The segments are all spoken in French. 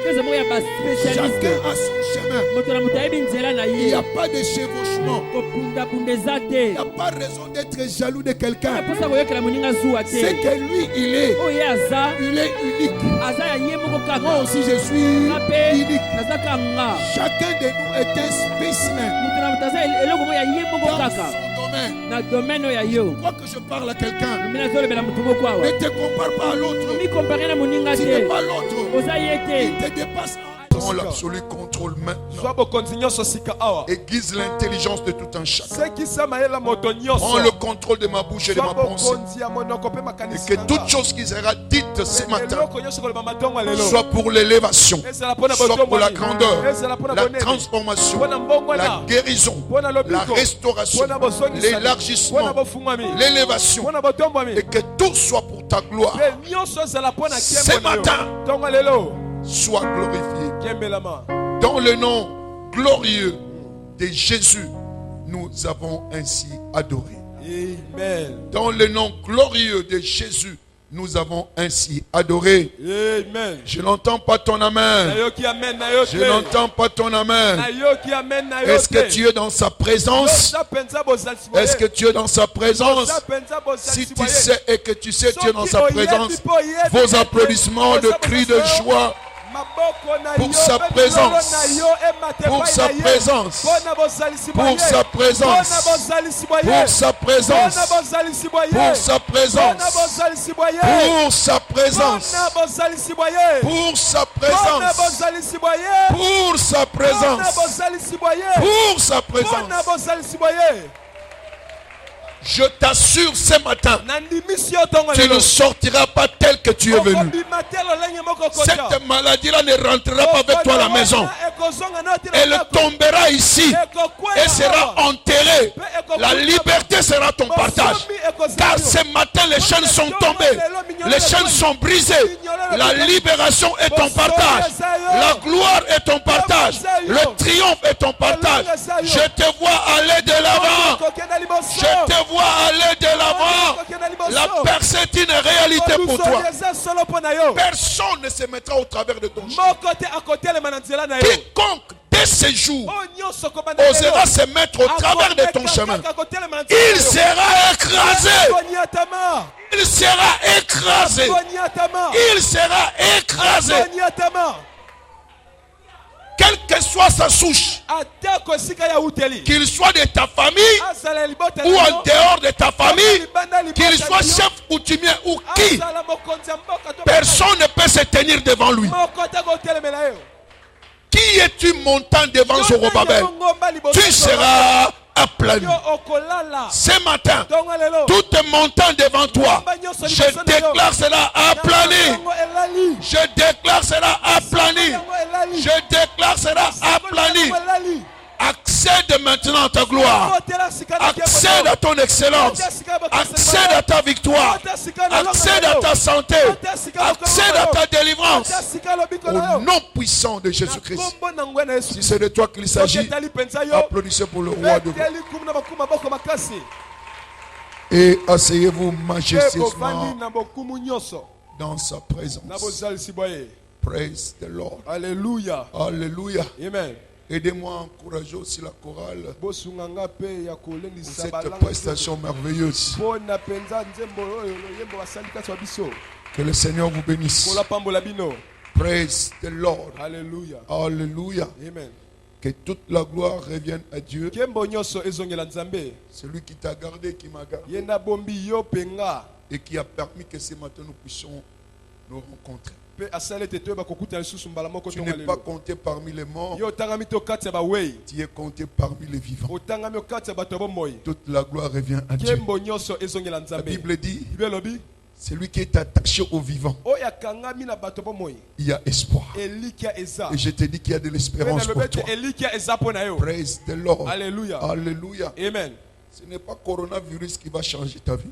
Chacun a son chemin. Il n'y a pas de chevauchement. Il n'y a pas raison d'être jaloux de quelqu'un. C'est que lui, il est unique. Moi aussi, je suis unique. Chacun de nous est un spécimen. Dans son domaine. Je crois que je parle à quelqu'un. Ne te compare pas à l'autre. Tu n'es pas l'autre. Il te dépasse. Prends l'absolu contrôle maintenant. Aiguise l'intelligence de tout un chacun. Prends le contrôle de ma bouche et de ma pensée. Et que toute chose qui sera dite ce matin soit pour l'élévation, soit pour la grandeur, la transformation, la guérison, la restauration, l'élargissement, l'élévation. Et que tout soit pour ta gloire. Ce matin, sois glorifié. Dans le nom glorieux de Jésus, nous avons ainsi adoré. Amen. Dans le nom glorieux de Jésus, nous avons ainsi adoré. Amen. Je n'entends pas ton amen. Je n'entends pas ton amen. Est-ce que tu es dans sa présence? Est-ce que tu es dans sa présence? Si tu sais et que tu sais tu es dans sa présence, vos applaudissements de cris de joie pour sa présence, pour sa présence, pour sa présence, pour sa présence, pour sa présence, pour sa présence, pour sa présence, pour sa présence, pour sa présence. Je t'assure ce matin, tu ne sortiras pas tel que tu es venu. Cette maladie-là ne rentrera pas avec toi à la maison. Elle tombera ici et sera enterrée. La liberté sera ton partage. Car ce matin, les chaînes sont tombées. Les chaînes sont brisées. La libération est ton partage. La gloire est ton partage. Le triomphe est ton partage. Je te vois aller de l'avant. Je te vois aller de l'avant. La percée est une réalité pour toi. Personne ne se mettra au travers de ton chemin. Quiconque dès ce jour osera se mettre au travers de ton chemin, il sera écrasé. Il sera écrasé. Il sera écrasé. Quelle que soit sa souche, qu'il soit de ta famille ou en dehors de ta famille, qu'il soit chef coutumier ou qui, personne ne peut se tenir devant lui. Qui es-tu montant devant Zorobabel? Tu seras aplani. Ce matin, tout montant devant toi, je déclare cela aplani. Je déclare cela aplani. Je déclare cela aplani. Accède maintenant à ta gloire. Accède à ton excellence. Accède à ta victoire. Accède à ta santé. Accède à ta délivrance. Au nom puissant de Jésus-Christ. Si c'est de toi qu'il s'agit, applaudissez pour le roi de gloire. Et asseyez-vous majestueusement dans sa présence. Praise the Lord. Alléluia. Alléluia. Amen. Aidez-moi à encourager aussi la chorale pour cette prestation merveilleuse. Que le Seigneur vous bénisse. Praise the Lord. Alléluia. Alléluia. Amen. Que toute la gloire revienne à Dieu. Celui qui t'a gardé, qui m'a gardé. Et qui a permis que ce matin nous puissions nous rencontrer. Tu n'es pas compté parmi les morts. Tu es compté parmi les vivants. Toute la gloire revient à Dieu. La Bible dit, celui qui est attaché au vivant, il y a espoir. Et je te dis qu'il y a de l'espérance pour toi. Praise the Lord. Alléluia. Alléluia. Amen. Ce n'est pas coronavirus qui va changer ta vie.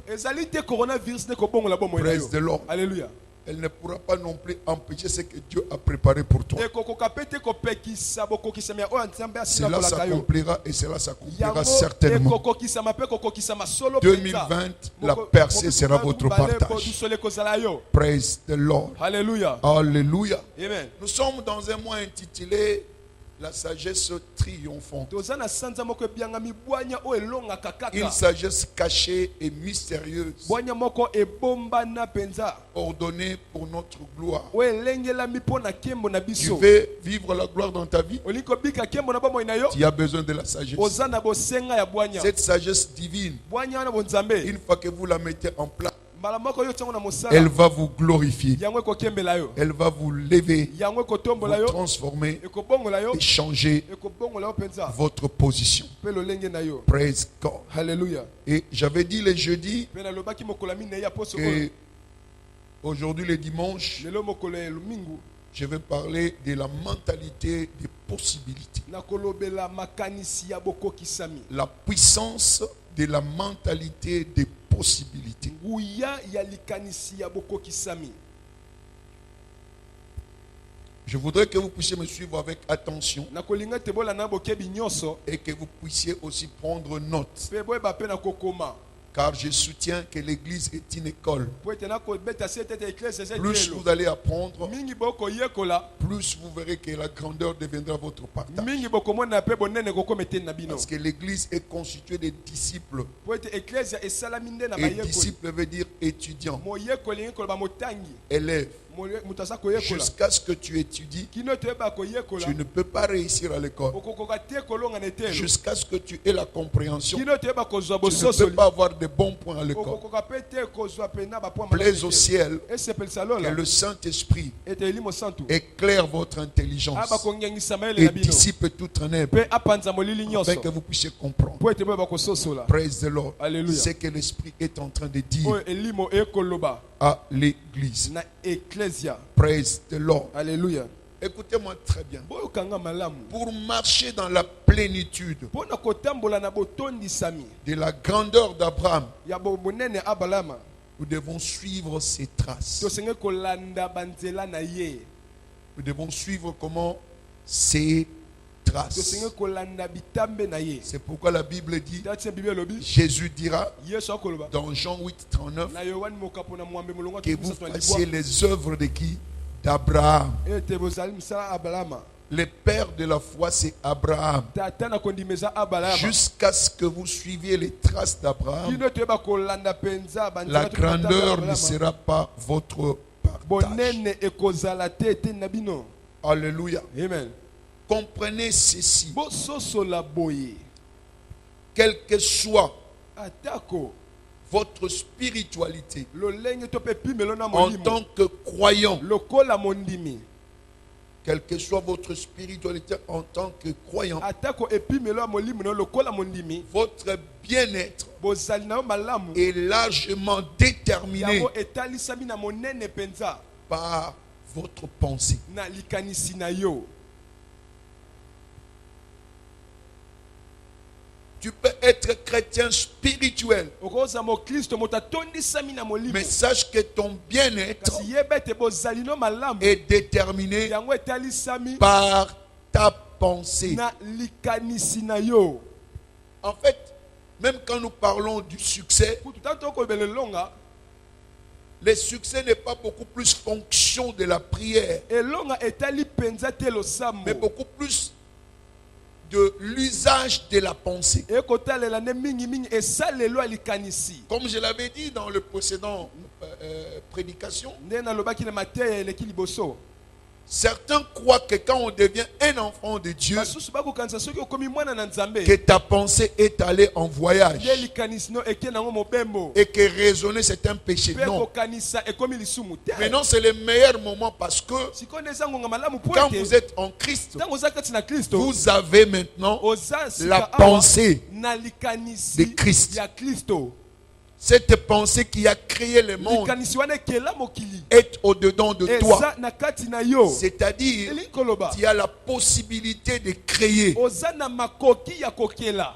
Praise the Lord. Alléluia. elle ne pourra pas non plus empêcher ce que Dieu a préparé pour toi. Cela s'accomplira et cela s'accomplira certainement. 2020, la percée sera votre partage. Praise the Lord. Alléluia. Alléluia. Amen. Nous sommes dans un mois intitulé La sagesse triomphante. Une sagesse cachée et mystérieuse, ordonnée pour notre gloire. Tu veux vivre la gloire dans ta vie? Tu as besoin de la sagesse. Cette sagesse divine, une fois que vous la mettez en place, elle va vous glorifier. Elle va vous lever, vous transformer et changer votre position. Praise God. Hallelujah. Et j'avais dit le jeudi que aujourd'hui le dimanche, je vais parler de la mentalité des possibilités. La puissance de la mentalité des possibilités. Je voudrais que vous puissiez me suivre avec attention et que vous puissiez aussi prendre note. Car je soutiens que l'église est une école. Plus vous allez apprendre, plus vous verrez que la grandeur deviendra votre partage. Parce que l'église est constituée de disciples. Et disciple veut dire étudiant, élève. Jusqu'à ce que tu étudies, tu ne peux pas réussir à l'école. Jusqu'à ce que tu aies la compréhension, tu ne peux pas avoir de bons points à l'école. Plaise au ciel que le Saint-Esprit éclaire votre intelligence et dissipe tout ténèbre afin que vous puissiez comprendre. Praise the Lord. C'est que l'Esprit est en train de dire à l'église. Praise the Lord. Alléluia. Écoutez-moi très bien. Pour marcher dans la plénitude de la grandeur d'Abraham, nous devons suivre ses traces. Nous devons suivre comment? Ses traces. C'est pourquoi la Bible dit, Jésus dira dans Jean 8:39 que vous fassiez les œuvres de qui? D'Abraham. Le père de la foi, c'est Abraham. Jusqu'à ce que vous suiviez les traces d'Abraham, la grandeur ne sera pas votre partage. Alléluia. Amen. Comprenez ceci. Quel que soit votre spiritualité en tant que croyant, quelle que soit votre spiritualité en tant que croyant, votre bien-être est largement déterminé par votre pensée. Tu peux être chrétien spirituel, mais sache que ton bien-être est déterminé par ta pensée. En fait, même quand nous parlons du succès, le succès n'est pas beaucoup plus fonction de la prière, mais beaucoup plus de l'usage de la pensée. Comme je l'avais dit dans le précédent prédication, certains croient que quand on devient un enfant de Dieu, que ta pensée est allée en voyage et que raisonner c'est un péché. Non. Maintenant c'est le meilleur moment parce que quand vous êtes en Christ, vous avez maintenant la pensée de Christ. Cette pensée qui a créé le monde est au-dedans de toi. C'est-à-dire, tu as la possibilité de créer.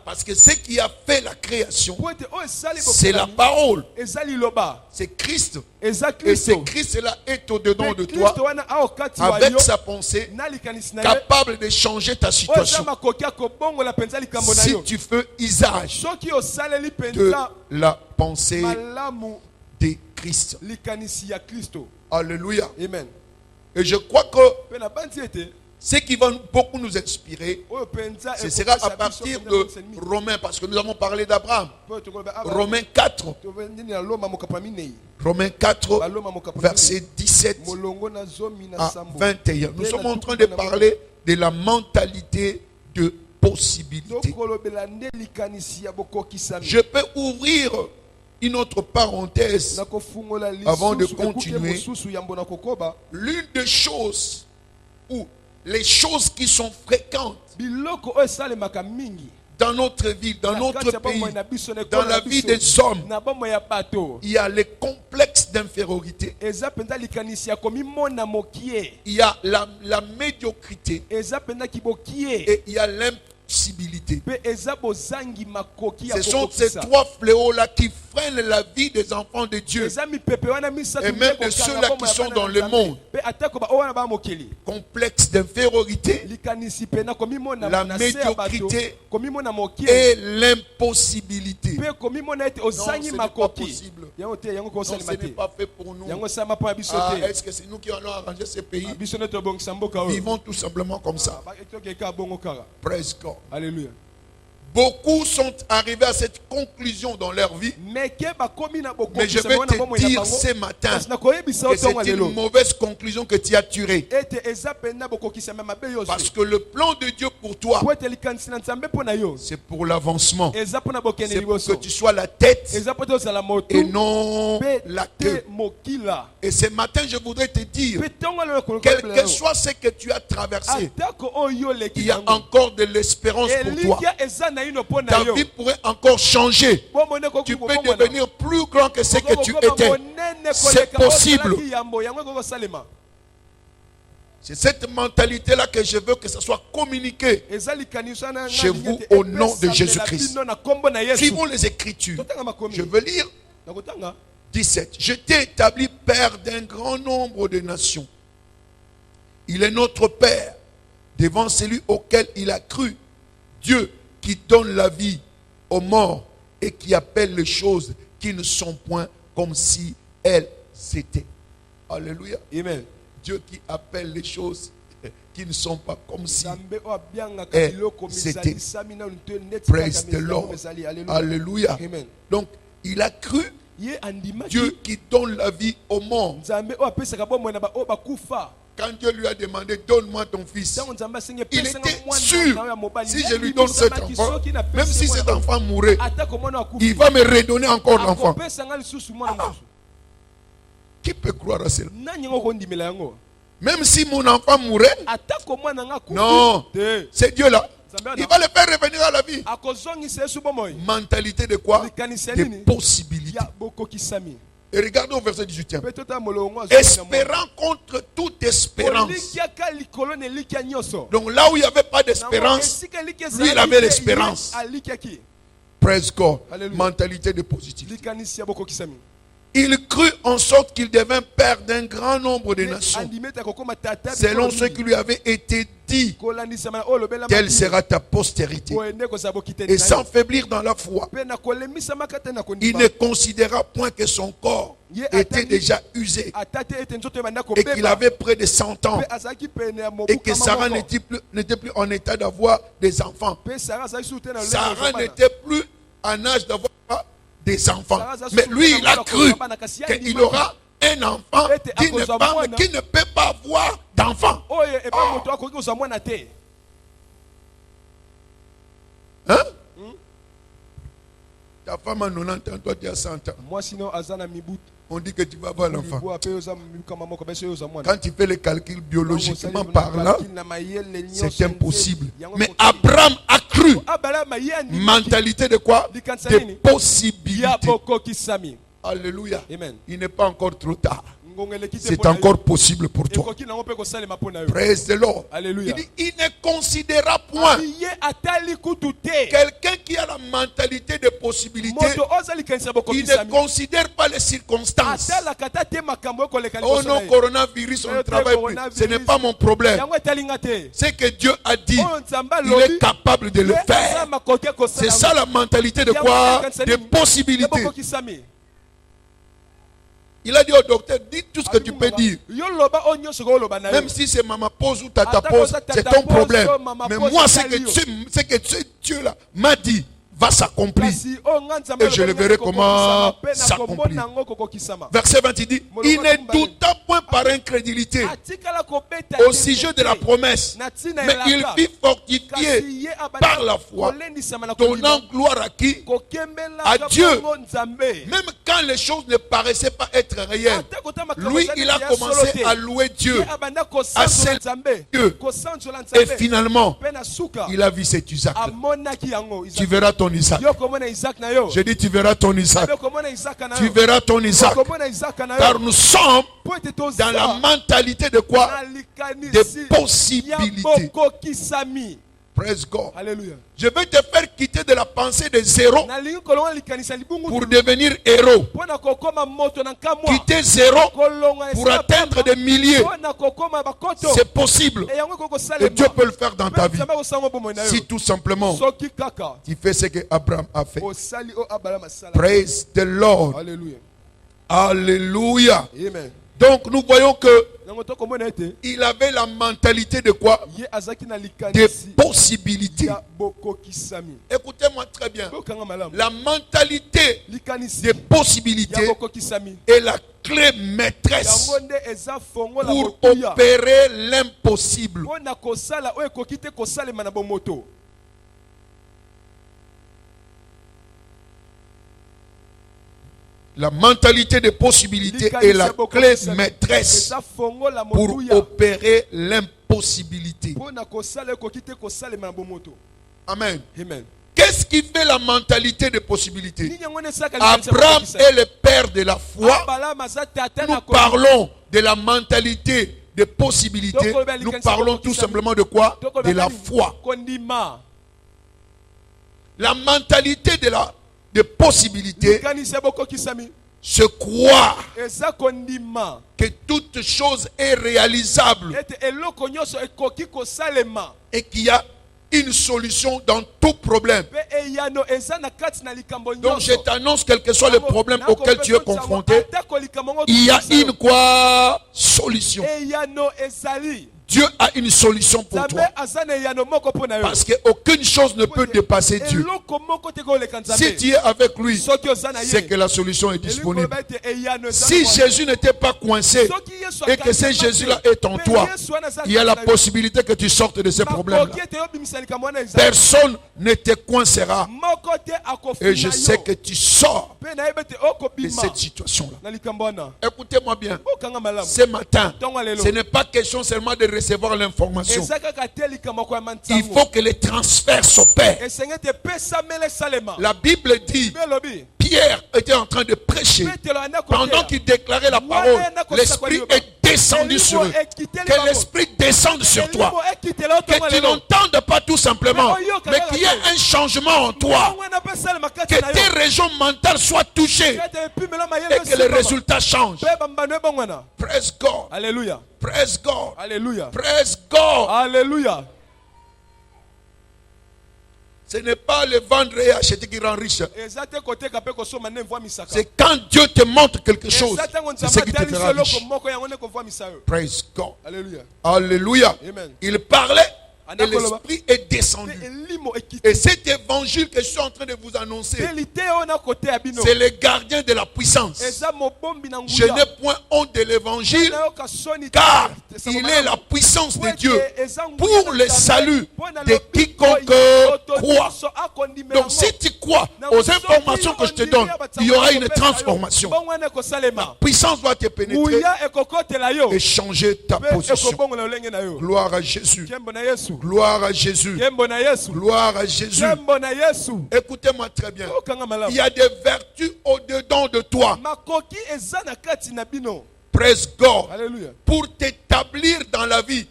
Parce que ce qui a fait la création, c'est la parole. C'est Christ. Et ce Christ-là est au-dedans de toi avec sa pensée capable de changer ta situation. Si tu fais usage de la pensée de Christ. Alléluia. Amen. Et je crois que ce qui va beaucoup nous inspirer, ce sera à partir de Romains, parce que nous avons parlé d'Abraham. Romains 4. Romains 4, versets 17 à 21. Nous sommes en train de parler de la mentalité de possibilité. Je peux ouvrir une autre parenthèse avant de continuer. L'une des choses, ou les choses qui sont fréquentes dans notre vie, dans notre pays, dans la vie des hommes, il y a les complexes d'infériorité, il y a la médiocrité et il y a l'impossibilité. Ce sont ces trois fléaux-là qui freinent la vie des enfants de Dieu et même de ceux-là qui sont dans le monde. Complexe d'infériorité, la médiocrité et l'impossibilité. Non, ce n'est pas possible. Non, ce n'est pas fait pour nous. Est-ce que c'est nous qui allons arranger ce pays? Vivons tout simplement comme ça. Praise God. Alléluia. Beaucoup sont arrivés à cette conclusion dans leur vie. Mais je vais te dire ce matin que c'est une mauvaise conclusion que tu as tirée. Parce que le plan de Dieu pour toi, c'est pour l'avancement. C'est pour que tu sois la tête et non la queue. Et ce matin, je voudrais te dire, quel que soit ce que tu as traversé, il y a encore de l'espérance pour toi. Ta vie pourrait encore changer. Tu peux devenir plus grand que ce que tu étais. C'est possible. C'est cette mentalité-là que je veux que ça soit communiqué chez vous au nom de Jésus-Christ. Suivons les Écritures. Je veux lire 17. Je t'ai établi père d'un grand nombre de nations. Il est notre Père devant celui auquel il a cru. Dieu qui donne la vie aux morts et qui appelle les choses qui ne sont point comme si elles étaient. Alléluia. Amen. Dieu qui appelle les choses qui ne sont pas comme si elles étaient. Praise the Lord. Alléluia. Amen. Donc, il a cru. Dieu qui donne la vie aux morts. Quand Dieu lui a demandé, donne-moi ton fils, il était sûr, si je lui donne cet enfant, même si cet enfant mourait, il va me redonner encore l'enfant. Qui peut croire à cela? Même si mon enfant mourait, non, c'est Dieu là. Il va le faire revenir à la vie. Mentalité de quoi? De possibilités. Et regardons au verset 18. Espérant contre toute espérance. Donc là où il n'y avait pas d'espérance, lui il avait l'espérance. Praise God. Mentalité de positivité. Il crut en sorte qu'il devint père d'un grand nombre de nations. Selon ce qui lui avait été dit, telle sera ta postérité. Et sans faiblir dans la foi, il ne considéra point que son corps était déjà usé et qu'il avait près de 100 ans et que Sarah n'était plus en état d'avoir des enfants. Sarah n'était plus en âge d'avoir des enfants. Mais lui, il a cru qu'il aura un enfant d'une femme qui ne peut pas avoir d'enfant. Hein? Ta femme a 90 ans, toi tu as 100 ans. On dit que tu vas avoir l'enfant. Quand tu fais les calculs biologiquement parlant, c'est impossible. Mais Abraham a cru. cru. Mentalité de quoi? De possibilité. Alléluia. Amen. Il n'est pas encore trop tard. C'est encore possible pour toi. Praise the Lord. Alléluia. Il ne considéra point quelqu'un qui a la mentalité de possibilité. Il ne considère pas les circonstances. Oh non, coronavirus, on ne travaille plus. Ce n'est pas mon problème. C'est que Dieu a dit, il est capable de le faire. C'est ça la mentalité de quoi? De possibilité. Il a dit au docteur, dis tout ce que tu peux dire. Même si c'est maman pose ou tata pose, c'est ton problème. Mais moi, c'est que Dieu là m'a dit, va s'accomplir. Et je le verrai comment s'accomplir. Verset 20, il dit, il ne douta point par incrédulité au sujet de la promesse, mais il fut fortifié par la foi, donnant gloire à qui? À Dieu. Même quand les choses ne paraissaient pas être réelles, lui, il a commencé à louer Dieu, à célébrer Dieu. Et finalement, il a vu cet Isaac. Tu verras ton Isaac. Je dis, tu verras ton Isaac. Tu verras ton Isaac. Car nous sommes dans la mentalité de quoi? De possibilités. Praise God. Alléluia. Je vais te faire quitter de la pensée de zéro pour devenir héros. Quitter zéro pour atteindre des milliers. C'est possible. Et Dieu peut le faire dans ta vie. Si tout simplement tu fais ce que Abraham a fait. Praise the Lord. Alléluia. Alléluia. Amen. Donc nous voyons que il avait la mentalité de quoi? Des possibilités. Écoutez-moi très bien. La mentalité des possibilités est la clé maîtresse pour opérer l'impossible. La mentalité de possibilité est la clé maîtresse pour opérer l'impossibilité. Amen. Amen. Qu'est-ce qui fait la mentalité de possibilité? Abraham est le père de la foi. Nous parlons de la mentalité de possibilité. Nous parlons tout simplement de quoi? De la foi. La mentalité de possibilité, se croire que toute chose est réalisable et qu'il y a une solution dans tout problème. Donc je t'annonce, quel que soit le problème auquel tu es confronté, il y a une quoi? Solution. Dieu a une solution pour toi. Parce qu'aucune chose ne peut dépasser Dieu. Si tu es avec lui, c'est que la solution est disponible. Si Jésus n'était pas coincé et que ce Jésus-là est en toi, il y a la possibilité que tu sortes de ces problèmes-là. Personne ne te coincera. Et je sais que tu sors de cette situation-là. Écoutez-moi bien. Ce matin, ce n'est pas question seulement de recevoir l'information. Il faut que les transferts s'opèrent. La Bible dit, Pierre était en train de prêcher. Pendant qu'il déclarait la parole, l'Esprit est descendu sur eux. Que l'Esprit descende sur toi. Que tu n'entendes pas tout simplement, mais qu'il y ait un changement en toi. Que tes régions mentales soient touchées et que les résultats changent. Praise God. Alléluia. Praise God. Alléluia. Praise God. Alléluia. Ce n'est pas le vendre et acheter qui rend riche. C'est quand Dieu te montre quelque chose, c'est ce qui te fera riche. Praise God. Alléluia. Alléluia. Amen. Il parlait et l'Esprit est descendu. Et cet évangile que je suis en train de vous annoncer, c'est le gardien de la puissance. Je n'ai point honte de l'évangile, car il est la puissance de Dieu pour le salut de quiconque croit. Donc si tu crois aux informations que je te donne, il y aura une transformation. La puissance va te pénétrer et changer ta position. Gloire à Jésus. Gloire à Jésus. Gloire à Jésus. Écoutez-moi très bien. Il y a des vertus au-dedans de toi. Praise God. Alléluia. Pour t'établir dans la vie.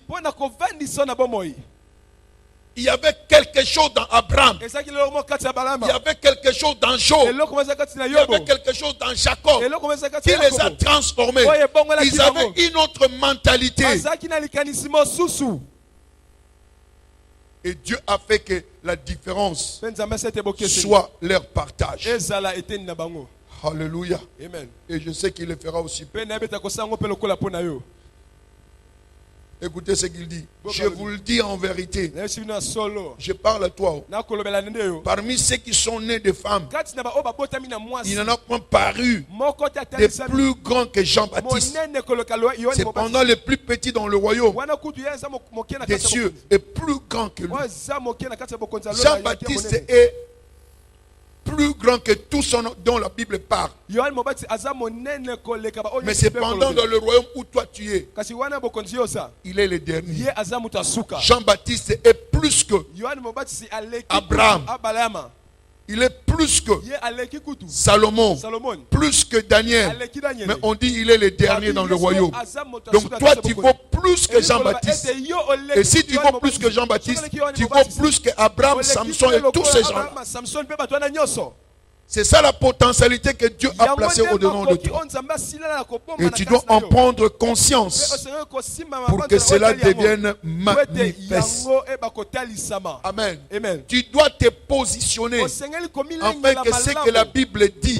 Il y avait quelque chose dans Abraham. Il y avait quelque chose dans Job. Il y avait quelque chose dans Jacob qui les a transformés. Ils avaient une autre mentalité. Et Dieu a fait que la différence soit leur partage. Alléluia. Amen. Et je sais qu'il le fera aussi. Écoutez ce qu'il dit. Je vous le dis en vérité. Je parle à toi. Parmi ceux qui sont nés de femmes, il n'en a point paru des plus grands que Jean-Baptiste. Cependant, le plus petit dans le royaume des cieux est plus grand que lui. Jean-Baptiste est plus grand que tout son dont la Bible parle. Mais cependant, dans le royaume où toi tu es, il est le dernier. Jean-Baptiste est plus que Abraham. Il est plus que Salomon, plus que Daniel. Mais on dit il est le dernier dans le royaume. Donc toi tu vaux plus que Jean-Baptiste. Et si tu vaux plus que Jean-Baptiste, tu vaux plus que Abraham, Samson et tous ces gens. C'est ça la potentialité que Dieu a placée au-dedans de toi. Et tu dois en prendre conscience pour que cela devienne manifeste. Amen. Tu dois te positionner afin que ce que la Bible dit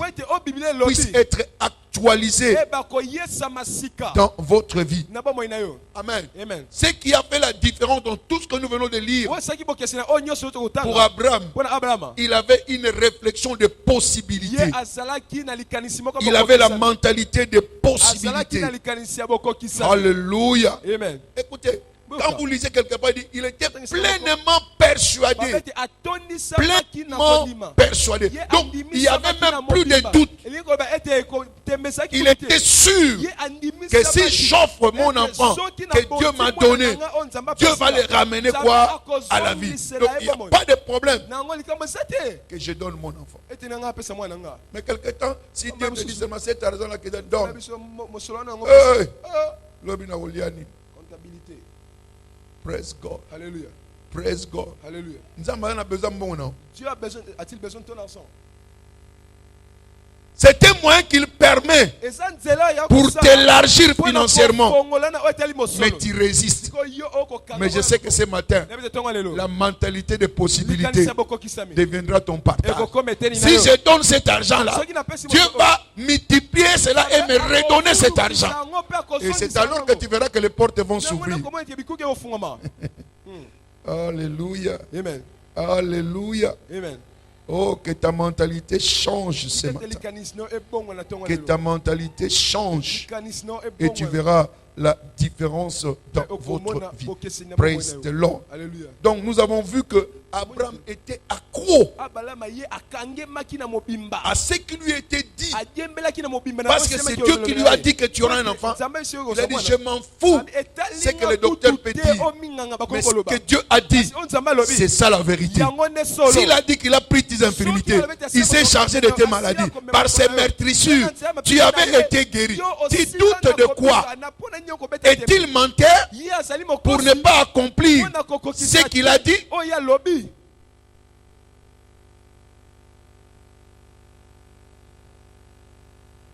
puisse être actualisé dans votre vie. Amen. Ce qui a fait la différence dans tout ce que nous venons de lire pour Abraham, il avait une réflexion de possibilité. Il avait la mentalité de possibilité. Alléluia. Écoutez, quand vous lisez quelque part, il était pleinement persuadé. Pleinement persuadé. Donc, il n'y avait même plus de doute. Il était sûr que si j'offre mon enfant que Dieu m'a donné, Dieu va le ramener quoi à la vie. Donc, il n'y a pas de problème que je donne mon enfant. Mais quelque temps, si Dieu me dit seulement cet argent-là que je donne, praise God. Alléluia. Praise God. Alléluia. Dieu a-t-il besoin de ton argent? C'est un moyen qu'il permet pour t'élargir financièrement. Mais tu résistes. Mais je sais que ce matin, la mentalité de possibilité deviendra ton partage. Si je donne cet argent-là, Dieu va multiplier cela et me redonner cet argent. Et c'est alors que tu verras que les portes vont s'ouvrir. Alléluia. Amen. Alléluia. Amen. Oh, que ta mentalité change ce matin. Que ta mentalité change. Et tu verras la différence dans votre vie. Praise the Lord. Donc nous avons vu que Abraham était accro à ce qui lui était dit. Parce que c'est Dieu qui lui a dit que tu auras un enfant. Il a dit je m'en fous ce que le docteur peut dire. Mais ce que Dieu a dit, c'est ça la vérité. S'il a dit qu'il a pris tes infirmités, il s'est chargé de tes maladies. Par ses meurtrissures, tu avais été guéri. Tu doutes de quoi? Est-il menteur pour ne pas accomplir ce qu'il a dit?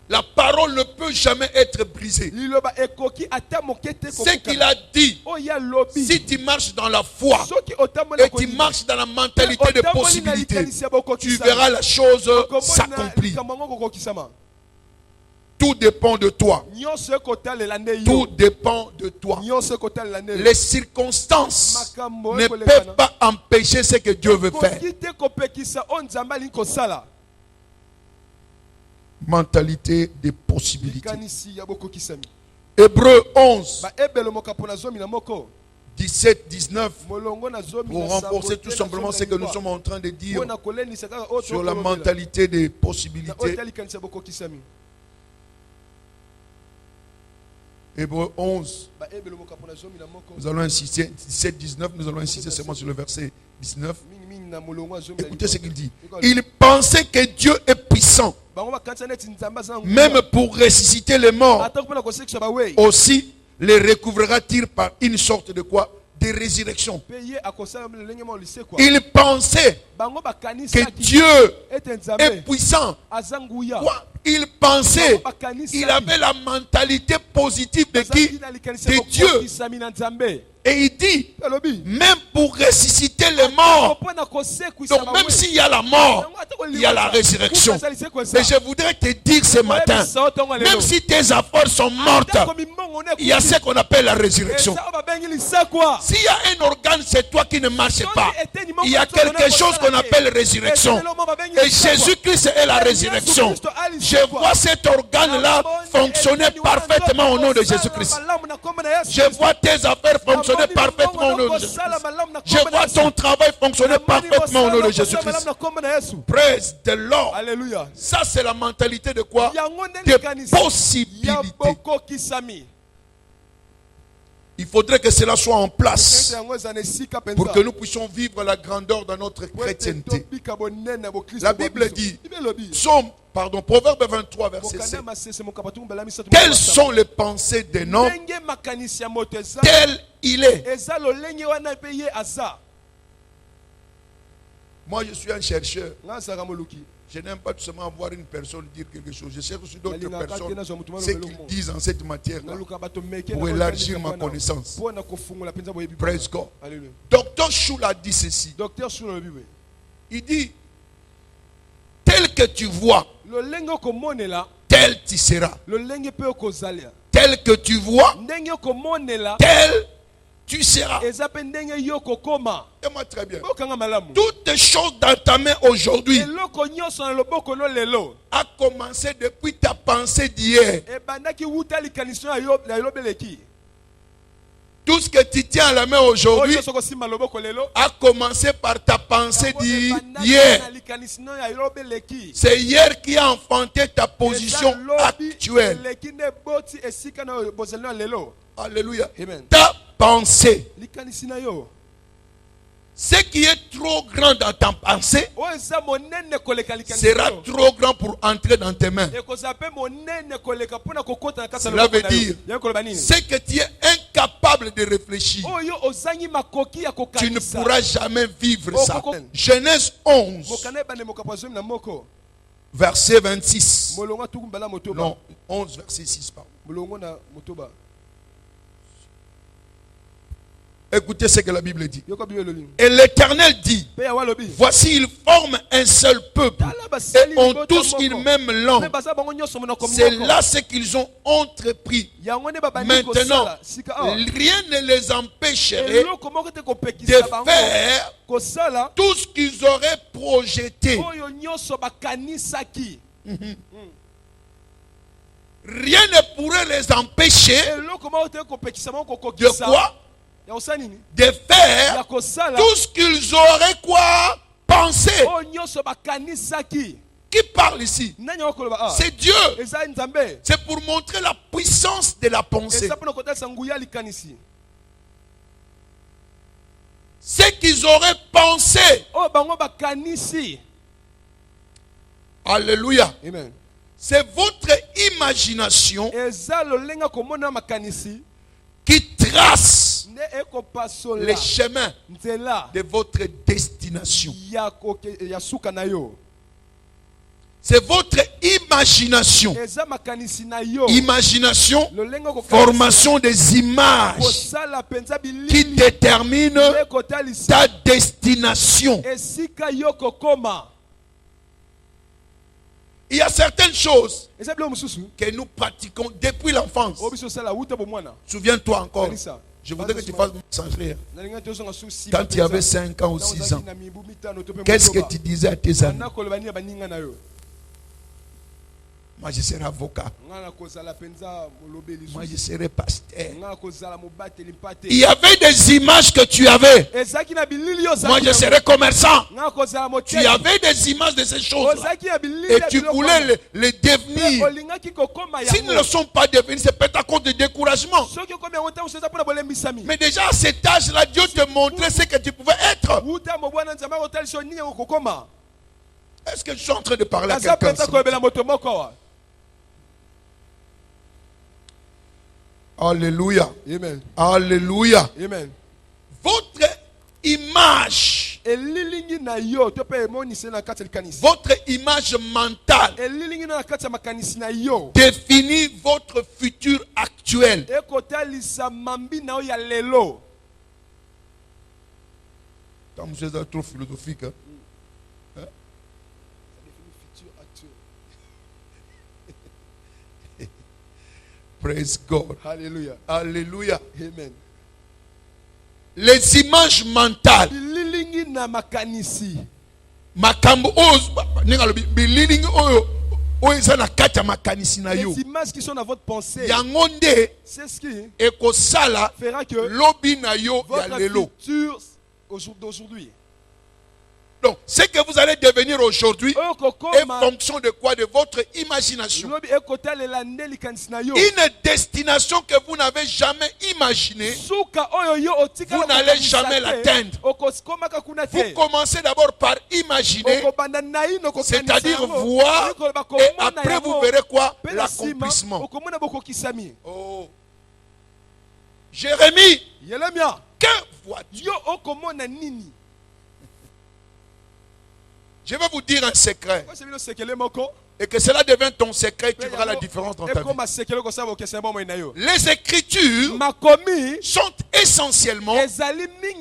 La parole ne peut jamais être brisée. Ce qu'il a dit, si tu marches dans la foi et tu marches dans la mentalité de possibilité, tu verras la chose s'accomplir. Tout dépend de toi. Tout dépend de toi. Les circonstances ne peuvent pas empêcher ce que Dieu veut faire. Mentalité de possibilités. Hébreux 11, 17-19, pour renforcer tout simplement ce que nous sommes en train de dire sur la mentalité des possibilités. Hébreux 11. Nous allons insister, 17, 19, nous allons insister seulement sur le verset 19. Écoutez ce qu'il dit. Il pensait que Dieu est puissant, même pour ressusciter les morts. Aussi les recouvrera-t-il par une sorte de quoi? De résurrection. Il pensait que Dieu est puissant. Quoi? Il pensait, il avait la mentalité positive de qui? De Dieu. Et il dit, même pour ressusciter les morts, donc même s'il y a la mort, il y a la résurrection. Mais je voudrais te dire ce matin, même si tes affaires sont mortes, il y a ce qu'on appelle la résurrection. S'il y a un organe, c'est toi qui ne marche pas. Il y a quelque chose qu'on appelle résurrection. Et Jésus-Christ est la résurrection. Je vois cet organe-là fonctionner parfaitement au nom de Jésus-Christ. Je vois tes affaires fonctionner parfaitement au nom de Jésus-Christ. Je vois ton travail fonctionner parfaitement au nom de Jésus-Christ. Praise the Lord. Alléluia. Ça, c'est la mentalité de quoi? De possibilité. Il faudrait que cela soit en place pour que nous puissions vivre la grandeur de notre chrétienté. La Bible dit, Proverbe 23, verset 7. Quelles sont les pensées d'un homme? Tel il est. Moi, je suis un chercheur. Je n'aime pas tout seulement voir une personne dire quelque chose. Je cherche aussi d'autres personnes, ce qu'ils disent en cette matière-là, pour élargir ma connaissance. Praise God. Dr. Schul a dit ceci. Il dit, tel que tu vois, tel tu seras. Tel que tu vois, tel tu seras. Aime-moi très bien. Toutes les choses dans ta main aujourd'hui a commencé depuis ta pensée d'hier. Tout ce que tu tiens à la main aujourd'hui a commencé par ta pensée d'hier. C'est hier qui a enfanté ta position actuelle. Alléluia. Ta pensée. Ce qui est trop grand dans ta pensée sera trop grand pour entrer dans tes mains. Cela veut dire, ce que tu es incapable de réfléchir, tu ne pourras jamais vivre ça. Genèse 11, verset 26. Non, 11, verset 6. Pardon. Écoutez ce que la Bible dit. Et l'Éternel dit, voici, ils forment un seul peuple et ont tous une même langue. C'est là ce qu'ils ont entrepris. Maintenant, rien ne les empêcherait de faire tout ce qu'ils auraient projeté. Rien ne pourrait les empêcher de quoi? De faire tout ce qu'ils auraient quoi? Pensé. Qui parle ici? C'est Dieu. C'est pour montrer la puissance de la pensée. Ce qu'ils auraient pensé. Alléluia. Amen. C'est votre imagination qui trace les chemins de votre destination. C'est votre imagination. Imagination, formation des images qui détermine ta destination. Il y a certaines choses que nous pratiquons depuis l'enfance. Souviens-toi encore. Je voudrais que tu fasses sans rire. Quand tu avais 5 ans ou 6 ans, qu'est-ce que tu disais à tes amis? Moi je serai avocat. Moi je serai pasteur. Il y avait des images que tu avais. Moi je serai commerçant. Tu avais des images de ces choses-là. Et tu voulais les devenir. S'ils ne le sont pas devenus, c'est peut-être à cause de découragement. Mais déjà à cet âge-là, Dieu te montrait ce que tu pouvais être. Est-ce que je suis en train de parler à quelqu'un? Alléluia. Amen. Alléluia. Amen. Votre image, votre image mentale définit votre futur actuel. Tant que vous êtes trop philosophique, hein? Praise God. Alléluia. Alléluia. Amen. Les images mentales. Makambo les images qui sont dans votre pensée, c'est ce qui fera que votre futur d'aujourd'hui. Donc, ce que vous allez devenir aujourd'hui est fonction de quoi? De votre imagination. Une destination que vous n'avez jamais imaginée, vous n'allez jamais l'atteindre. Vous commencez d'abord par imaginer, c'est-à-dire voir, et après vous verrez quoi? L'accomplissement. Oh. Jérémie, que vois-tu? Je vais vous dire un secret. Et que cela devienne ton secret, tu verras la différence dans ta vie. Les Écritures sont essentiellement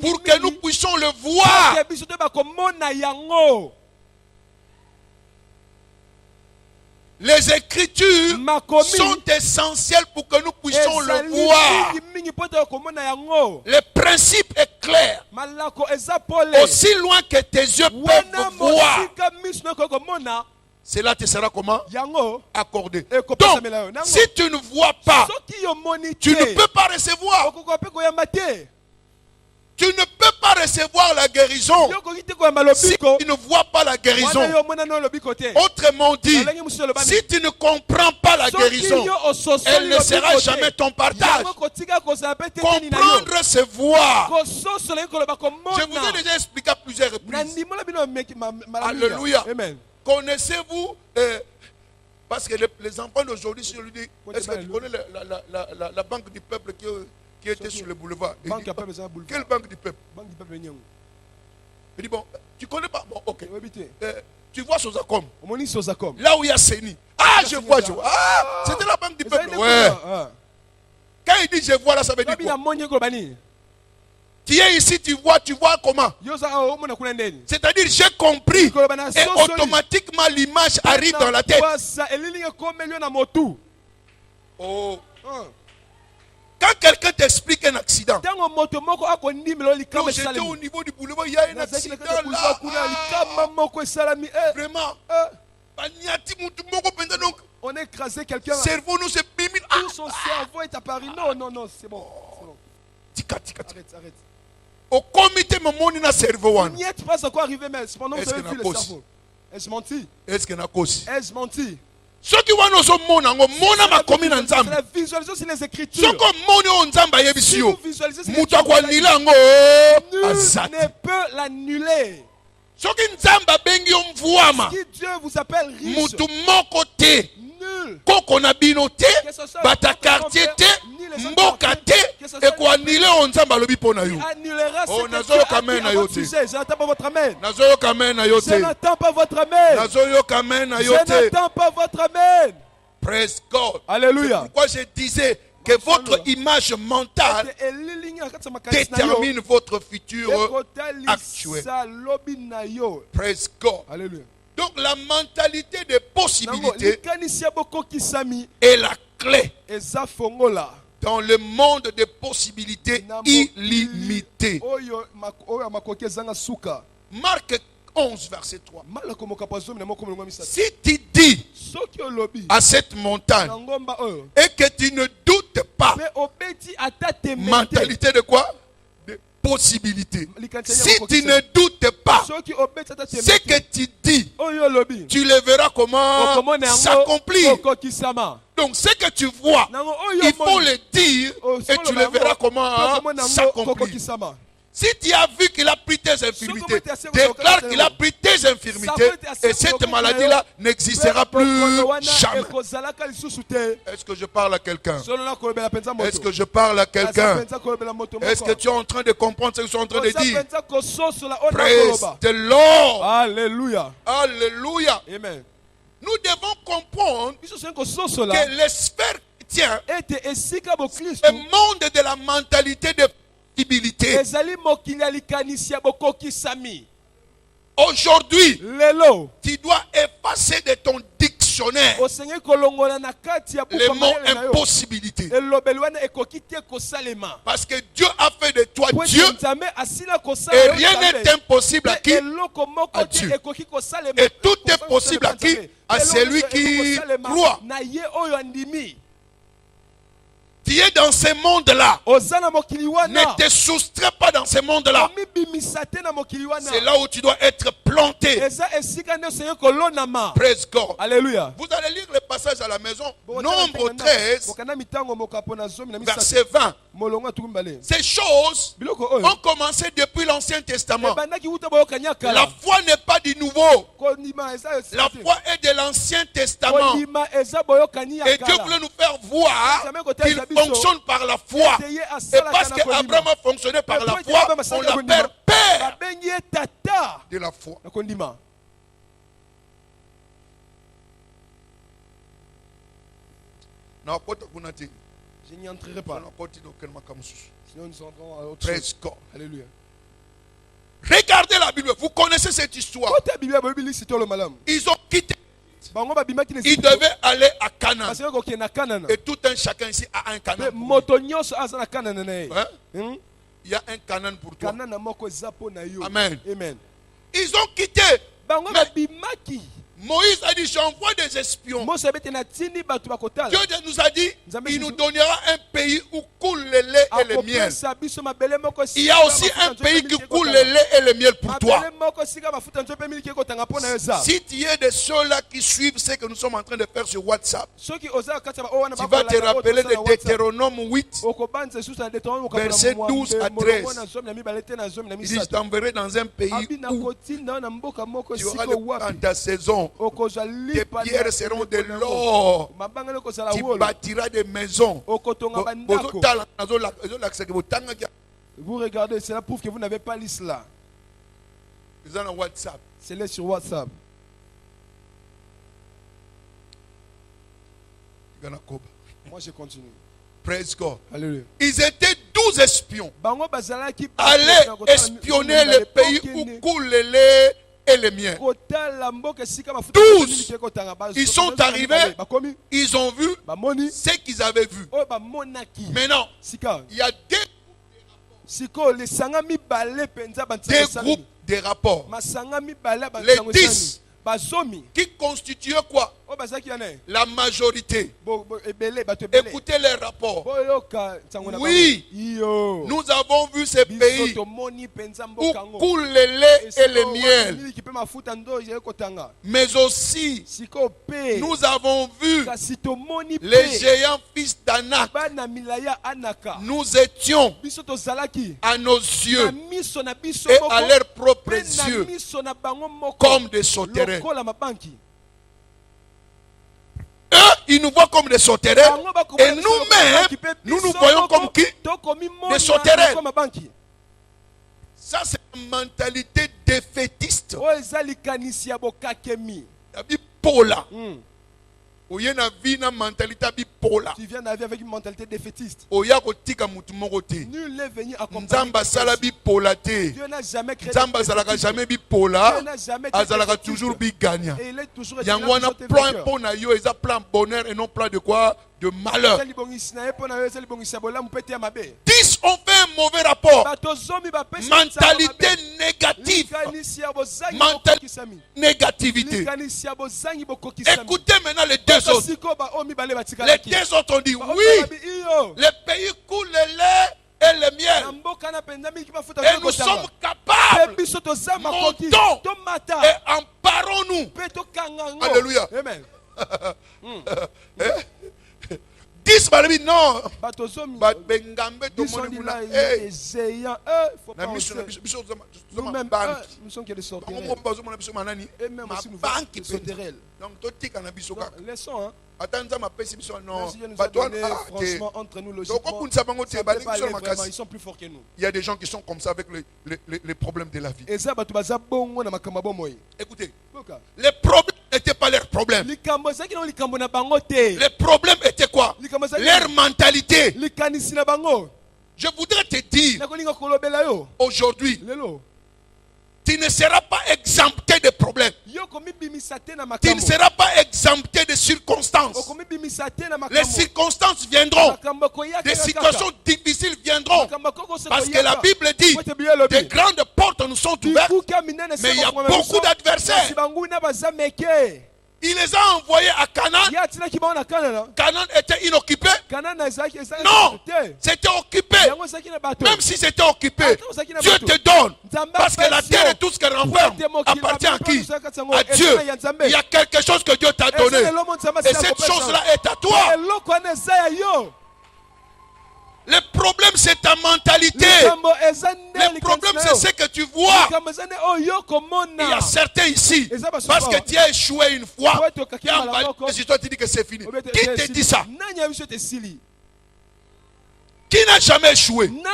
pour que nous puissions le voir. Les Écritures sont essentielles pour que nous puissions le voir. Le principe est clair. Aussi loin que tes yeux peuvent voir, cela te sera comment? Accordé. Donc, si tu ne vois pas, tu ne peux pas recevoir. Tu ne peux pas recevoir la guérison si tu ne vois pas la guérison. Autrement dit, si tu ne comprends pas la guérison, elle ne sera jamais ton partage. Comprendre, c'est voir. Je vous ai déjà expliqué à plusieurs reprises. Alléluia. Connaissez-vous, parce que les enfants d'aujourd'hui, si je lui dis, est-ce que tu connais la banque du peuple qui était sur le boulevard? Quelle banque du peuple? Il dit, bon, tu connais pas? Bon, ok. Tu vois Sozacom. Là où il y a Séni. Ah, je vois. Ah, c'était la banque du peuple. Ouais. Quand il dit je vois là, ça veut dire quoi? Tu es ici, tu vois comment? C'est-à-dire, j'ai compris. Et automatiquement, l'image arrive dans la tête. Oh. Quand quelqu'un t'explique un accident, j'étais au niveau du boulevard, il y a un accident là. Vraiment. On a écrasé quelqu'un. Tout son cerveau est apparu. Non, c'est bon. Arrête. Au comité, mon monde n'a cerveau. Il n'y est pas encore arrivé, mais cependant, vous avez vu le cerveau. Est-ce menti? Est-ce menti? Ceux qui voient nos hommes, ma commune en Zambie. La visualisation sur les Écritures. Ceux qui Si vous visualisez sur les Écritures, nul ne peut l'annuler. Si Dieu vous appelle riche, nul, bata quartier te, mboka te, et quoi annulé on nzamba lobi pona yo. annulera ce Oh, que nazo Dieu a kamen dit na à yo votre te. sujet. Je n'attends pas votre amen. Nazo yo kamen na yo Je te. n'attends pas votre amen. Nazo yo kamen na yo Je te. n'attends pas votre amen. Praise God. Alléluia. Pourquoi je disais que votre image mentale détermine votre futur actuel. Praise God. Alléluia. Donc la mentalité des possibilités est la clé dans le monde des possibilités illimitées. Marc 11, verset 3. Si tu dis à cette montagne et que tu ne doutes pas, mentalité de quoi? De possibilité. Si tu ne doutes pas, ce que tu dis, tu le verras comment s'accomplir. Donc ce que tu vois, il faut le dire et tu le verras comment s'accomplir. Si tu as vu qu'il a pris tes infirmités, déclare qu'il a pris tes infirmités et cette maladie-là n'existera plus jamais. Est-ce que je parle à quelqu'un? Est-ce que je parle à quelqu'un? Est-ce que tu es en train de comprendre ce que je suis en train de dire? Praise the Lord. Alléluia. Alléluia. Amen. Nous devons comprendre que les sphères chrétiennes, le monde de la mentalité de aujourd'hui, tu dois effacer de ton dictionnaire le mot impossibilité. Parce que Dieu a fait de toi Dieu et rien n'est impossible à qui? À Dieu. Et tout est possible à qui? À celui qui croit. Tu es dans ce monde-là. Ne te soustrais pas dans ce monde-là. C'est là où tu dois être planté. Praise God. Alléluia. Vous allez lire le passage à la maison. Nombre 13, verset 20. Ces choses ont commencé depuis l'Ancien Testament. La foi n'est pas du Nouveau. La foi est de l'Ancien Testament. Et Dieu voulait nous faire voir qu'il fonctionne par la foi. Et parce qu'Abraham a fonctionné par la foi, on l'appelle père de la foi. Je n'y entrerai pas. Sinon nous entrons à autre chose. Alléluia. Regardez la Bible, vous connaissez cette histoire. Ils ont quitté. Ils devaient aller à Canaan. Et tout un chacun ici a un Canaan. Il y a un Canaan pour toi. Amen. Ils ont quitté. Mais Moïse a dit, j'envoie des espions. Dieu nous a dit, il nous donnera un pays où coule le lait et le miel. Il y a aussi un pays qui coule le lait et le miel pour toi. Si tu es de ceux-là qui suivent ce que nous sommes en train de faire sur WhatsApp, tu vas te rappeler de Deutéronome 8, verset 12 à 13. Il dit, je t'enverrai dans un pays où tu auras de ta saison. Tes pierres seront de l'or. Tu bâtiras des maisons. Vous regardez, cela prouve que vous n'avez pas lu cela. C'est là sur WhatsApp. Moi je continue. Praise God. Alléluia. Ils étaient 12 espions. Allaient espionner le pays où coule le lait et les miens. 12. Ils sont arrivés, ils ont vu ce qu'ils avaient vu. Maintenant, il y a deux groupes de rapports. Les 10 qui constituaient quoi? La majorité. Écoutez les rapports. Oui, nous avons vu ces pays où coule le lait et le miel. Mais aussi, nous avons vu les géants fils d'Anak. Nous étions à nos yeux et à leurs propres yeux comme des sauterelles. Eux, ils nous voient comme des sauterelles. Et nous-mêmes, nous nous voyons comme qui? Des sauterelles. Ça, c'est une mentalité défaitiste. Bipola. Tu viens de la vie avec une mentalité défaitiste. Nul n'est venu accompagner. Dieu n'a jamais créé. Dieu n'a jamais bipola. Toujours bigagna. Et il est toujours. Il y a un plan bonheur et non plan de quoi? De malheur. 10 ont fait un mauvais rapport. Mentalité négative, négativité. Écoutez maintenant les deux autres. Les deux autres ont dit oui, le pays coule le lait et le miel. Et nous sommes capables. Montons et emparons-nous. Alléluia. Amen. 10 balbi non. Bengambe to moni muna. Nous-mêmes, nous sommes qui de sortir. Laissons, franchement, entre nous, logiquement, ils sont plus forts que nous. Il y a des gens qui sont comme ça avec les problèmes de la vie. Écoutez, les problèmes n'étaient pas leurs problèmes. Les problèmes étaient quoi? Leur mentalité. Je voudrais te dire, aujourd'hui, tu ne seras pas exempté de problèmes. Tu ne seras pas exempté de circonstances. Les circonstances viendront. Des situations difficiles viendront. Parce que la Bible dit, des grandes portes nous sont ouvertes, mais il y a beaucoup d'adversaires. Il les a envoyés à Canaan. Canaan était inoccupé. Non, c'était occupé. Même si c'était occupé, Dieu te donne. Parce que la terre et tout ce qu'elle renferme appartient à qui? À Dieu. Il y a quelque chose que Dieu t'a donné. Et cette chose-là est à toi. Le problème, c'est ta mentalité. Le problème, c'est ce que tu vois. Il y a certains ici, parce que tu as échoué une fois, et toi tu dis que c'est fini. Qui te dit ça? Qui n'a jamais échoué? Même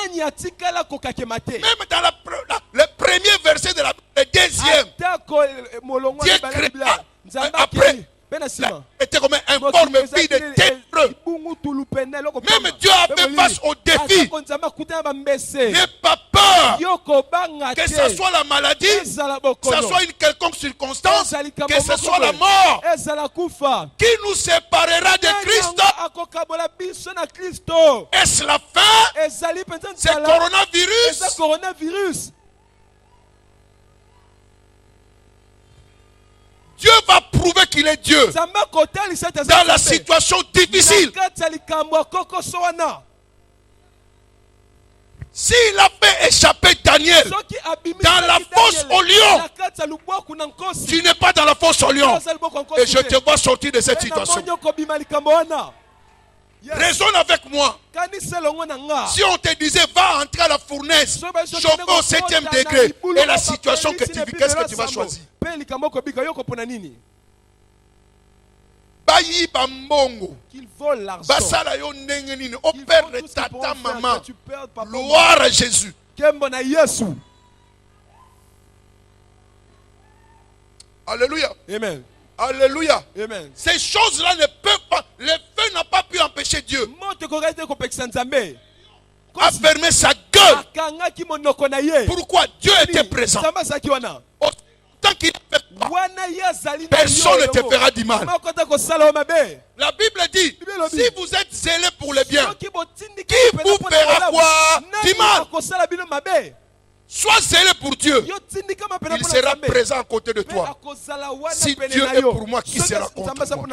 dans le premier verset de la Bible, le deuxième, Dieu créa après. Était comme un forme vie de ténèbres. Même Dieu a fait face au défi. N'aie pas peur. Que ce soit la maladie, que ce soit une quelconque circonstance, que ce soit la mort. Qui nous séparera de Christ? Est-ce la fin? C'est le coronavirus? Dieu va prouver qu'il est Dieu dans la situation difficile. S'il a fait échapper Daniel dans la fosse au lion, tu n'es pas dans la fosse au lion. Et je te vois sortir de cette situation. Raisonne avec moi. Si on te disait va entrer à la fournaise, chauffer au 7e degré, et la situation que tu vis, qu'est-ce que tu vas choisir? Bayi bambongo. Basala yo ndenge nini. Au père de tata maman. Gloire à Jésus. Alléluia. Amen. Alléluia. Amen. Ces choses-là ne peuvent pas. Le feu n'a pas pu empêcher Dieu à fermer sa gueule. Pourquoi? Dieu était présent. Tant qu'il fait pas, personne ne te fera du mal. La Bible dit, si vous êtes zélé pour le bien, qui vous fera quoi? Du mal. Sois zélé pour Dieu. Il sera présent à côté de toi. Si Dieu est pour moi, qui sera contre moi?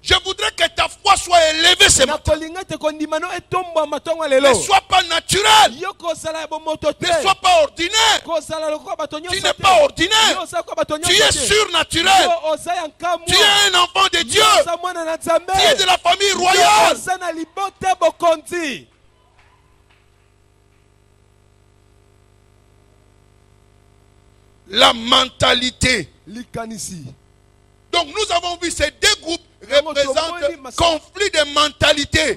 Je voudrais que ta foi soit élevée ce matin. Ne sois pas naturel. Ne sois pas ordinaire. Tu n'es pas ordinaire. Tu es surnaturel. Tu es un enfant de Dieu. Tu es de la famille royale. La mentalité. Donc nous avons vu ces deux groupes représentent conflit de mentalité.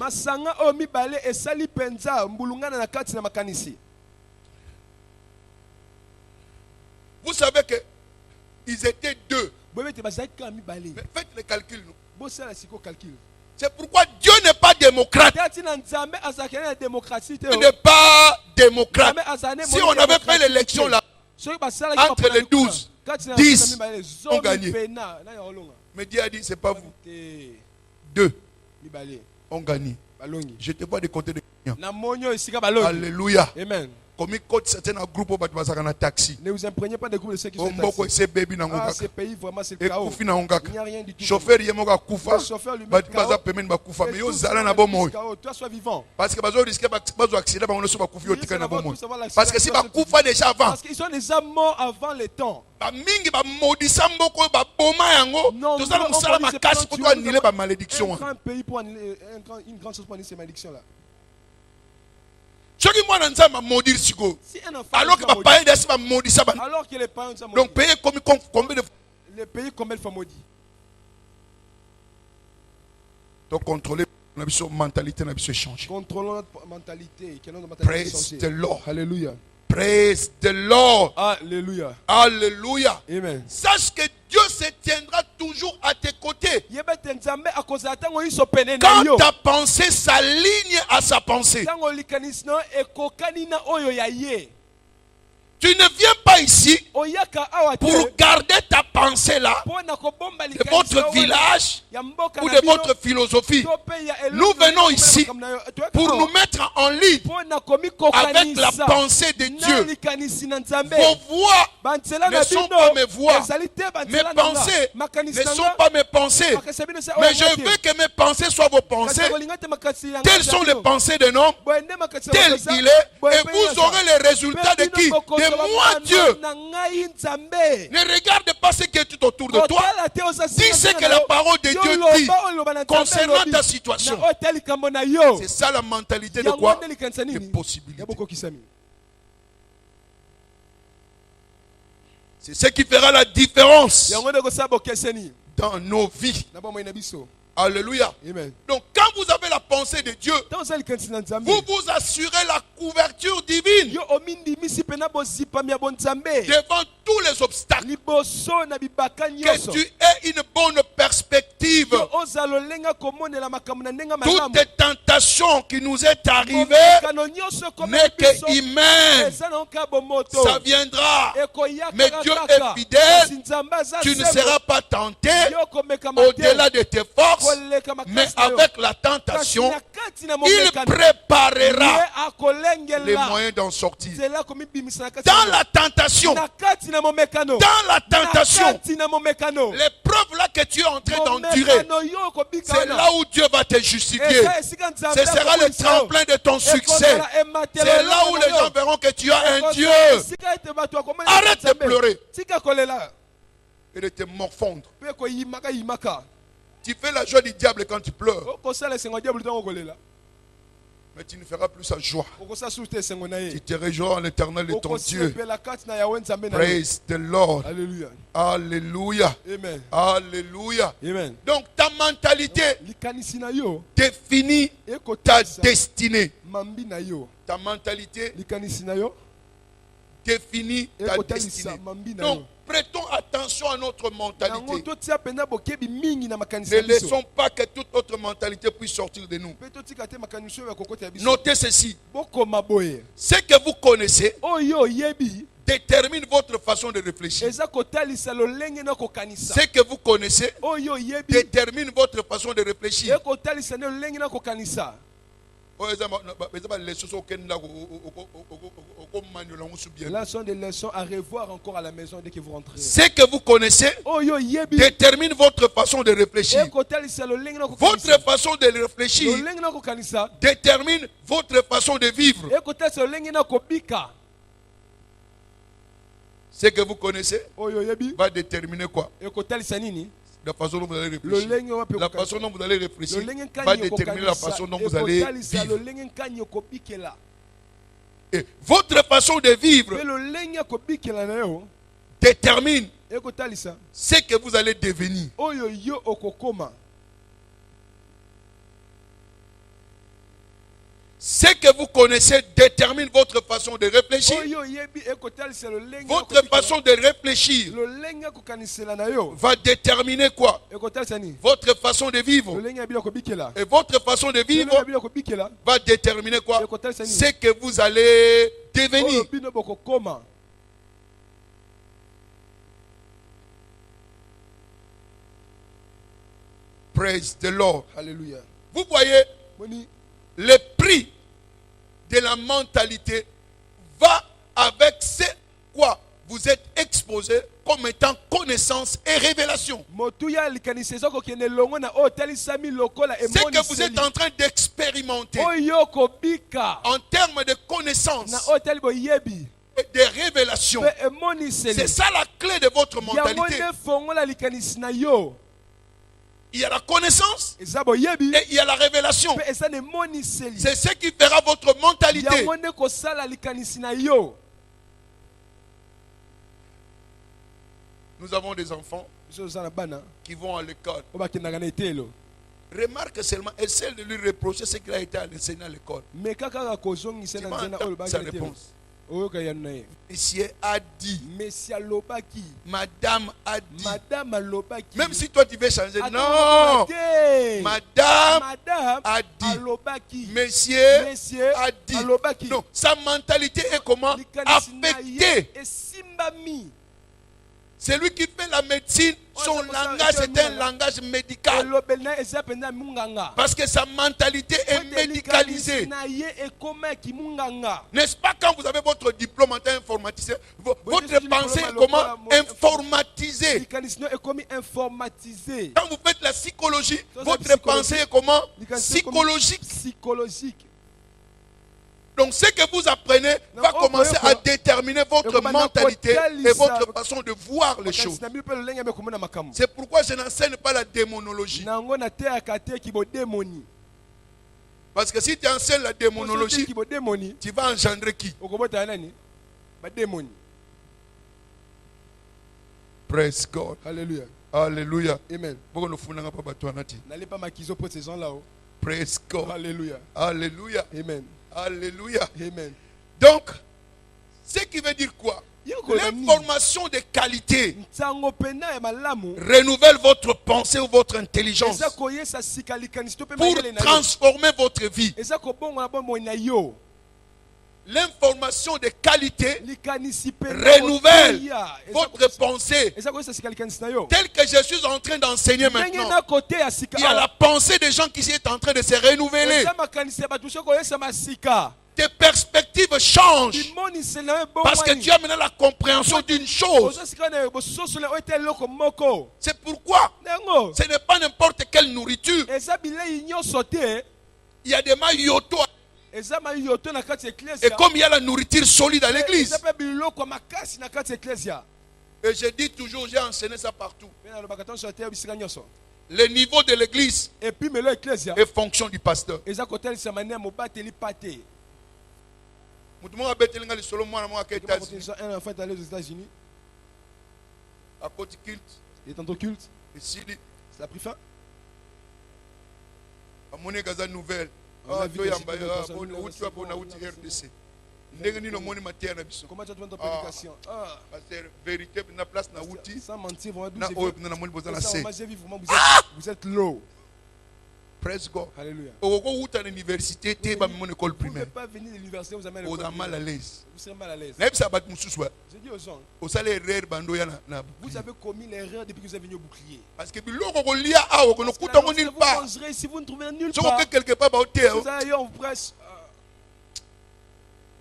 Vous savez que ils étaient deux. Mais faites le calcul. C'est pourquoi Dieu n'est pas démocrate. Dieu n'est pas démocrate. Si on avait fait l'élection là, entre les 12, 10 ont gagné. Mais Dieu a dit, c'est pas vous. 2 ont gagné. Je te vois des côtés de gagnants. Alléluia. Amen. Ne vous imprégnez pas des groupes de ceux qui sont taxis. Ces pays, vraiment, c'est le chaos. Il n'y a rien du tout. Chauffeur Le chauffeur lui-même, toi, sois vivant. Parce que si déjà avant, parce qu'ils sont déjà morts avant les temps. Non, un grand pays pour annuler, une grande chose pour annuler ces malédictions-là. Si alors que les païens sont maudits. donc payer combien de Les pays combien de fois maudits? donc contrôler notre mentalité, notre échange. Contrôlons notre mentalité. Praise the Lord. Alléluia. Praise the Lord. Alléluia. Alléluia. Amen. Sache que Dieu se tiendra toujours à tes côtés. Quand ta pensée s'aligne à sa pensée. Tu ne viens pas ici pour garder ta pensée là de votre village ou de votre philosophie. Nous venons ici pour nous mettre en ligne avec la pensée de Dieu. Vos voix ne sont pas mes voix. Mes pensées ne sont pas mes pensées. Mais je veux que mes pensées soient vos pensées. Telles sont les pensées d'un homme, tel il est. Et vous aurez les résultats de qui? De moi, Dieu. Ne regarde pas ce qui est tout autour de toi. Dis ce que la parole de Dieu dit concernant ta situation. C'est ça la mentalité de quoi? De possibilité. C'est ce qui fera la différence dans nos vies. Alléluia. Amen. Donc quand vous avez la pensée de Dieu, vous vous assurez la couverture divine devant tous les obstacles. Que tu aies une bonne perspective. Toute tentation qui nous est arrivée n'est que humaine. Ça viendra. Mais Dieu est fidèle. Tu ne seras pas tenté au-delà de tes forces. Mais avec la tentation, il préparera les moyens d'en sortir. Dans la tentation, l'épreuve là que tu es en train d'endurer, c'est là où Dieu va te justifier. Ce sera le tremplin de ton succès. C'est là où les gens verront que tu as un Dieu. Arrête de pleurer et de te morfondre. Tu fais la joie du diable quand tu pleures. Mais tu ne feras plus sa joie. Tu te réjouiras en l'éternel de ton Dieu. Praise the Lord. Alléluia. Alléluia. Amen. Alléluia. Amen. Donc ta mentalité définit ta destinée. Ta mentalité définit ta destinée. Donc prêtons attention à notre mentalité. Ne laissons pas que toute autre mentalité puisse sortir de nous. Notez ceci. Ce que vous connaissez détermine votre façon de réfléchir. Ce que vous connaissez détermine votre façon de réfléchir. Là sont des leçons à revoir encore à la maison dès que vous rentrez. Ce que vous connaissez détermine votre façon de réfléchir. Votre façon de réfléchir détermine votre façon de vivre. Ce que vous connaissez va déterminer quoi? La façon dont vous allez réfléchir. La façon dont vous allez réfléchir va déterminer la façon dont vous allez vivre. Et votre façon de vivre détermine ce que vous allez devenir. Ce que vous connaissez détermine votre façon de réfléchir. Votre façon de réfléchir va déterminer quoi? Votre façon de vivre. Et votre façon de vivre va déterminer quoi? Ce que vous allez devenir. Praise the Lord. Alléluia. Vous voyez, le prix de la mentalité va opposé comme étant connaissance et révélation. Ce que vous êtes en train d'expérimenter en termes de connaissance et de révélation, c'est ça la clé de votre mentalité. Il y a la connaissance et il y a la révélation. C'est ce qui fera votre mentalité. Nous avons des enfants qui vont à l'école. Remarque seulement, essaie de lui reprocher ce qu'il a été enseigné à l'école. Sa réponse. Monsieur a dit. Madame a dit. Même si toi tu veux changer. Non. Madame a dit. Monsieur a dit. Non. Sa mentalité est comment? Affectée. Celui qui fait la médecine, son langage est un langage médical. Parce que sa mentalité est médicalisée. N'est-ce pas quand vous avez votre diplôme en tant qu'informaticien, votre pensée est comment? Informatisée. Quand vous faites la psychologie, votre pensée est comment? Psychologique. Donc ce que vous apprenez va commencer à déterminer votre mentalité et votre façon de voir les choses. C'est pourquoi je n'enseigne pas la démonologie. Parce que si tu enseignes la démonologie, tu vas engendrer qui? Praise God. Alléluia. Alléluia. Amen. N'allez pas m'accuser pour ces gens-là. Praise God. Alléluia. Alléluia. Amen. Alléluia. Amen. Donc, ce qui veut dire quoi? L'information de qualité renouvelle votre pensée ou votre intelligence pour transformer votre vie. L'information de qualité renouvelle votre pensée. Tel que je suis en train d'enseigner maintenant, il y a la pensée des gens qui sont en train de se renouveler. Tes perspectives changent parce que tu as maintenant la compréhension d'une chose. C'est pourquoi ce n'est pas n'importe quelle nourriture. Il y a des maillotos. Et comme il y a la nourriture solide à l'église. Et je dis toujours, j'ai enseigné ça partout. Le niveau de l'église est fonction du pasteur. Un enfant est allé aux États-Unis. Il est en culte. Ça a pris fin. Nouvelle. Comment tu as trouvé ton prédication? Vérité, na place na outil. Sans mentir, vous êtes low. Praise God. Alléluia. Vous ne pouvez pas venir de l'université, vous amenez vous êtes mal à l'aise. Vous serez mal à l'aise. Je dis aux gens, vous avez commis l'erreur depuis que vous avez venu au bouclier. parce que vous mangerez si vous ne trouvez nulle part. Vous allez on vous presse.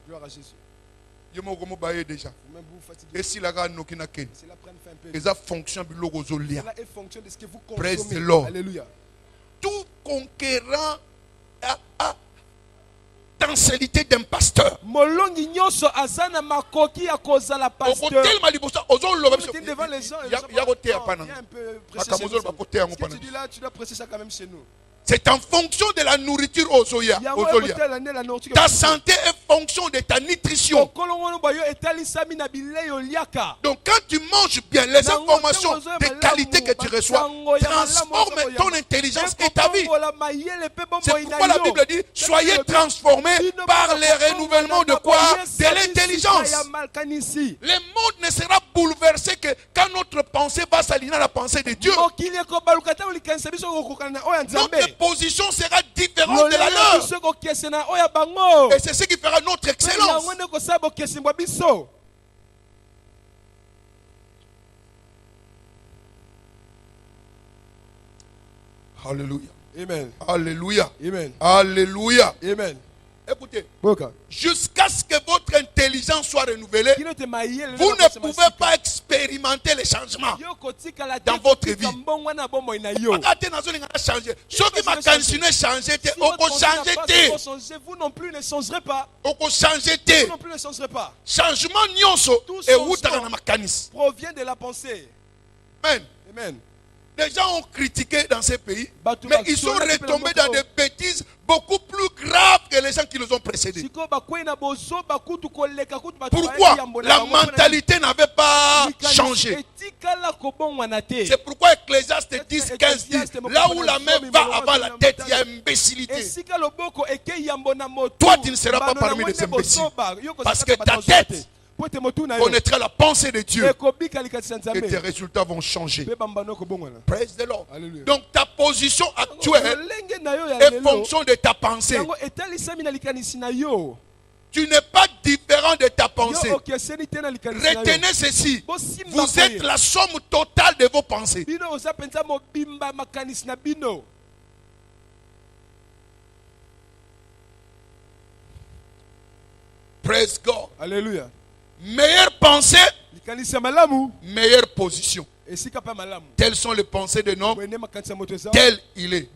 Gloire à Jésus. Vous-même vous fatiguez. Et si la gare n'a qu'une C'est la prenne fin un peu. et ça fonctionne Cela est fonction de ce que vous Praise the consommez. Lord. Alléluia. tout conquérant a potentialité d'un pasteur. Molongi nyoso azana makoki ya kozala pasteur. Devant les gens, il y a un peu pressé chez nous. Ce que tu dis là, tu dois presser ça quand même chez nous. C'est en fonction de la nourriture aux Oya. Ta santé est fonction de ta nutrition. Donc quand tu manges bien, les informations de qualité que tu reçois transforment ton intelligence et ta vie. C'est pourquoi la Bible dit, soyez transformés par le renouvellement de quoi? De l'intelligence. Le monde ne sera bouleversé que quand notre pensée va s'aligner à la pensée de Dieu. Notre position sera différente de la leur. Et c'est ce qui fera notre excellence. Alléluia. Amen. Alléluia. Amen. Alléluia. Amen. Écoutez, jusqu'à ce que votre intelligence soit renouvelée, vous ne pouvez pas expérimenter expérimenter les changements dans votre vie. Vous non plus ne changerez pas. Changement nyonso provient de la pensée. Amen. Amen. Les gens ont critiqué dans ces pays, mais ils sont retombés dans des bêtises beaucoup plus graves que les gens qui nous ont précédés. Pourquoi? La mentalité n'avait pas changé. C'est pourquoi Ecclésiaste 10:15 dit, là où la main va avant la tête, il y a imbécilité. Toi, tu ne seras pas parmi les imbéciles. Parce que ta tête connaîtra la pensée de Dieu et tes résultats vont changer. Praise the Lord. Donc ta position actuelle est fonction de ta pensée. Tu n'es pas différent de ta pensée. Retenez ceci. Vous êtes la somme totale de vos pensées. Praise God. Alléluia. Meilleure pensée, meilleure position. Telles sont les pensées de l'homme, tel il est.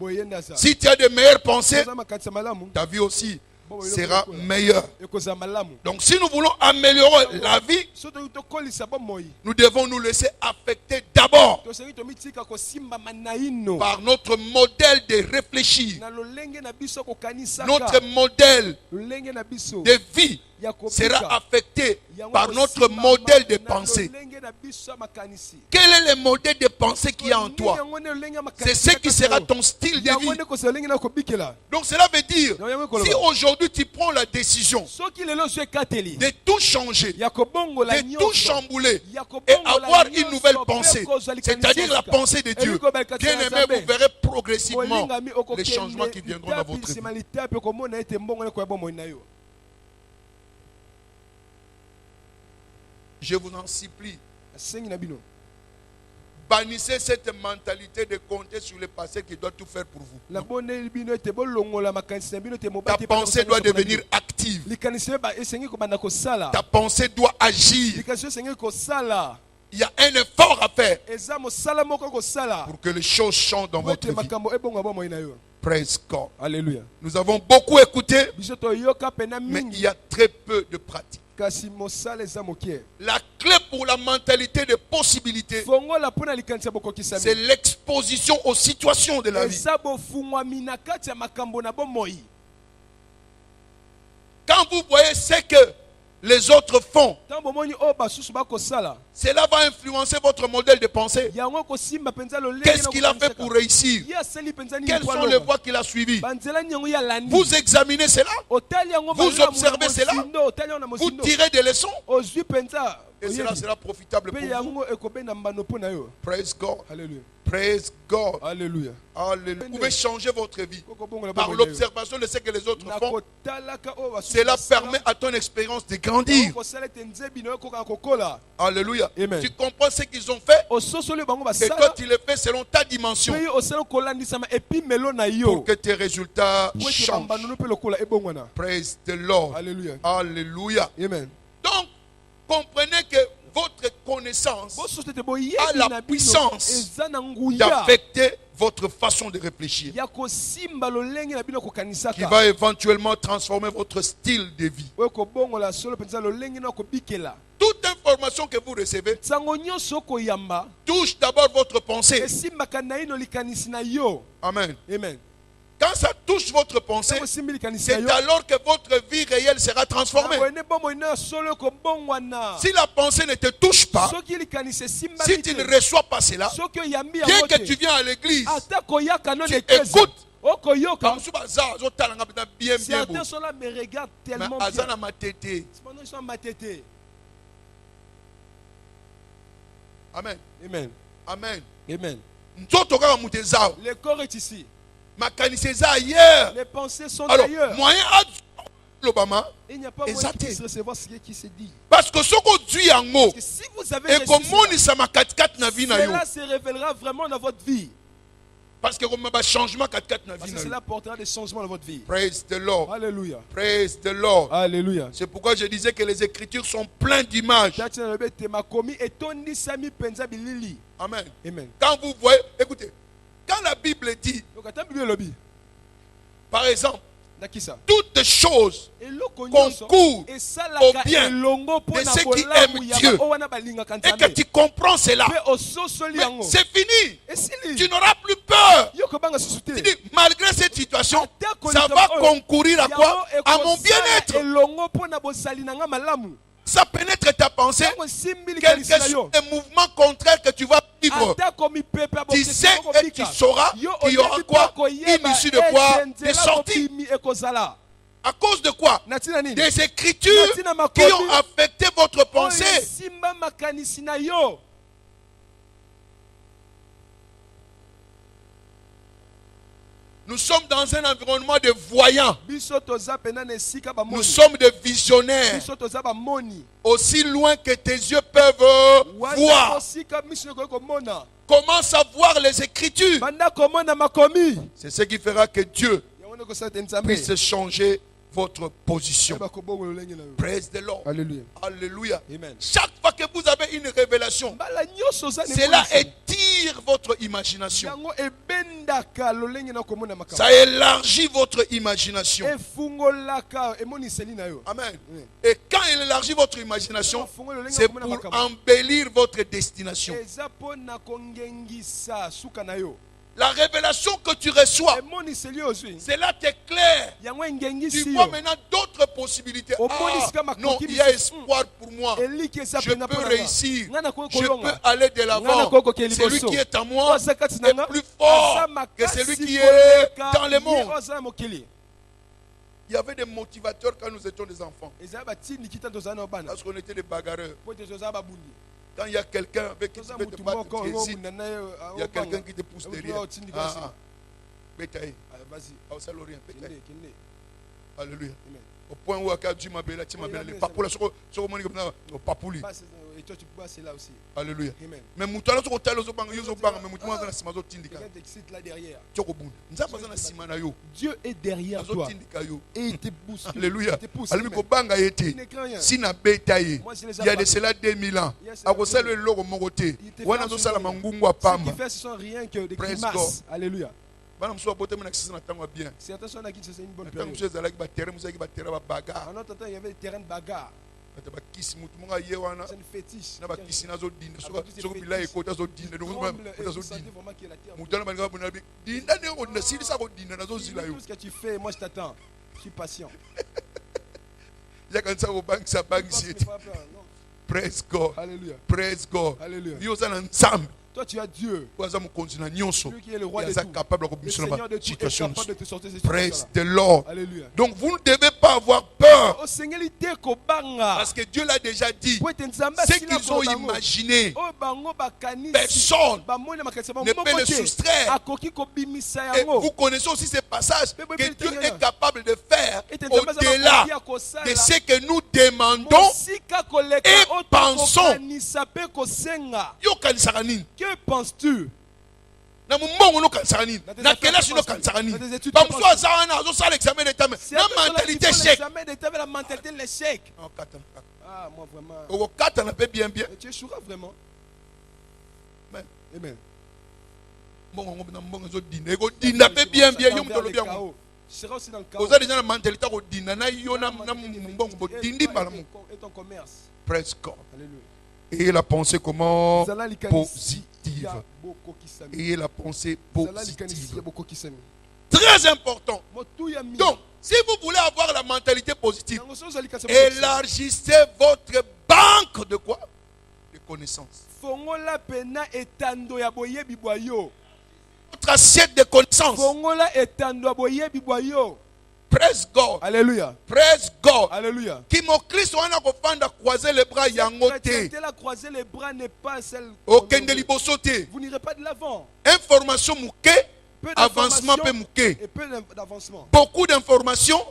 Si tu as de meilleures pensées, ta vie aussi sera meilleure. Donc si nous voulons améliorer la vie, nous devons nous laisser affecter d'abord par notre modèle de réfléchir. Notre modèle de vie sera affecté par notre modèle de pensée. Quel est le modèle de pensée qu'il y a en toi? C'est ce qui sera ton style de vie. Donc cela veut dire, si aujourd'hui tu prends la décision de tout changer, de tout chambouler et avoir une nouvelle pensée, c'est-à-dire la pensée de Dieu, bien aimé, vous verrez progressivement les changements qui viendront dans votre vie. Je vous en supplie. Bannissez cette mentalité de compter sur le passé qui doit tout faire pour vous. Ta pensée doit devenir active. Ta pensée doit agir. Il y a un effort à faire pour que les choses changent dans votre vie. Praise God. Alléluia. Nous avons beaucoup écouté, mais il y a très peu de pratique. La clé pour la mentalité de possibilité, c'est l'exposition aux situations de la vie. Quand vous voyez ce que les autres font, cela va influencer votre modèle de pensée. Qu'est-ce qu'il a fait pour réussir? Quelles sont les voies qu'il a suivies? Vous examinez cela, vous observez cela, vous tirez des leçons, et cela sera profitable pour vous. Praise God. Alléluia. Praise God. Alléluia. Alléluia. Vous pouvez changer votre vie par l'observation de ce que les autres font. Cela permet à ton expérience de grandir. Alléluia. Amen. Tu comprends ce qu'ils ont fait et toi tu le fais selon ta dimension pour que tes résultats changent. Praise the Lord. Alléluia. Alléluia. Amen. Donc, comprenez que votre connaissance a la puissance d'affecter votre façon de réfléchir, qui va éventuellement transformer votre style de vie. Toute information que vous recevez touche d'abord votre pensée. Amen. Amen. Quand ça touche votre pensée, c'est alors que votre vie réelle sera transformée. Si la pensée ne te touche pas, si tu ne reçois pas cela, bien que tu viens à l'église, tu écoutes. Certains sont là me regardent tellement bien. Cependant, ils sont matétés. Amen. Amen. Amen. Amen. Le corps est ici. Les pensées sont ailleurs. Il n'y a pas moyen de recevoir ce qui se dit. Parce que si vous avez reçu cela se révélera vraiment dans votre vie. Parce que changement cela portera des changements dans votre vie. Praise the Lord. Alléluia. Praise the Lord. Alléluia. C'est pourquoi je disais que les Écritures sont pleines d'images. Amen. Amen. Quand vous voyez, écoutez, quand la Bible dit, par exemple, toutes choses concourent au bien de ceux qui aiment Dieu. Et que tu comprends cela. C'est fini. Tu n'auras plus peur. Tu dis, malgré cette situation, ça va concourir à quoi? À mon bien-être. Ça pénètre ta pensée. Quel que soit le mouvement contraire que tu vas vivre, tu sais et tu sauras qu'il y aura quoi? Une issue de quoi? Des sorties. À cause de quoi? Des écritures qui ont affecté votre pensée. Nous sommes dans un environnement de voyants. Nous sommes des visionnaires. Aussi loin que tes yeux peuvent voir. Comment savoir les Écritures? C'est ce qui fera que Dieu puisse changer votre position. Praise the Lord. Alléluia. Alléluia. Amen. Chaque fois que vous avez une révélation, cela étire votre imagination. Ça élargit votre imagination. Amen. Et quand il élargit votre imagination, c'est pour embellir votre destination. La révélation que tu reçois, cela t'éclaire. Tu vois maintenant d'autres possibilités. Ah, non, il y a espoir pour moi. Je peux réussir. Je peux aller de l'avant. Celui qui est en moi est plus fort que celui qui est dans le monde. Il y avait des motivateurs quand nous étions des enfants. Parce qu'on était des bagarreurs. Quand il y a quelqu'un avec qui tu peux te battre, tu hésites. Il y a quelqu'un qui te pousse derrière. Bétaï. Alléluia. Au point où tu m'appelles, tu m'appelles. Et toi tu peux passer là aussi. Alléluia. Mais mutala so kotala zo banga yozo banga mais mutuma na sima zo tindika. Là derrière. Dieu est derrière toi. Et il te pousse. Alléluia. Alumi ko banga yete. Sina betaye. Il y a de cela 2000 ans. Akosala eloko moko te. Wana zo sala mangungu apamba. Ce qui fait ce sont rien que des grimaces. Alléluia. Certains sont là qui c'est une bonne période. En autre temps, il y avait des terrains de bagarre. C'est une fétiche. Tout ce que tu fais, moi je t'attends. Je suis patient. Praise God. Alléluia. Praise God. Alléluia. Toi tu as Dieu. Lui qui est le roi de tout. Le Seigneur de tout est capable de te sortir de cette situation. Praise the Lord. Alléluia. Donc vous ne devez pas avoir peur. Parce que Dieu l'a déjà dit. Ce qu'ils ont imaginé, personne ne peut le soustraire. Et vous connaissez aussi ces passages que Dieu est capable de faire au-delà de ce que nous demandons et pensons. Que penses-tu? Na quel âge nous kansarani? Bamso azana azosala examen d'état mais na mentalité échec. La mentalité l'échec. Ah moi vraiment. Au kata na peut bien. Tu échoueras vraiment. Amen. Bon zo dîner. Ego dîner peut bien yo mutolo bien. Sera aussi dans le chaos. Vous avez déjà la mentalité ko dîner na yo na mbongo bo dindi malamu. Et ton commerce. Praise God. Alléluia. Et la pensée comment positive. Et la pensée positive. Très important. Donc, si vous voulez avoir la mentalité positive, élargissez votre banque de quoi? De connaissances. Votre assiette de connaissances. Praise God. Alléluia. Praise God. Alléluia. Qui mon Christ on a kofanda croiser les bras yangote. La croiser les bras n'est pas celle. Aucun libosoté. Vous n'irez pas de l'avant. Information mouké, avancement peu mouké. Et peu d'avancement. Beaucoup d'informations,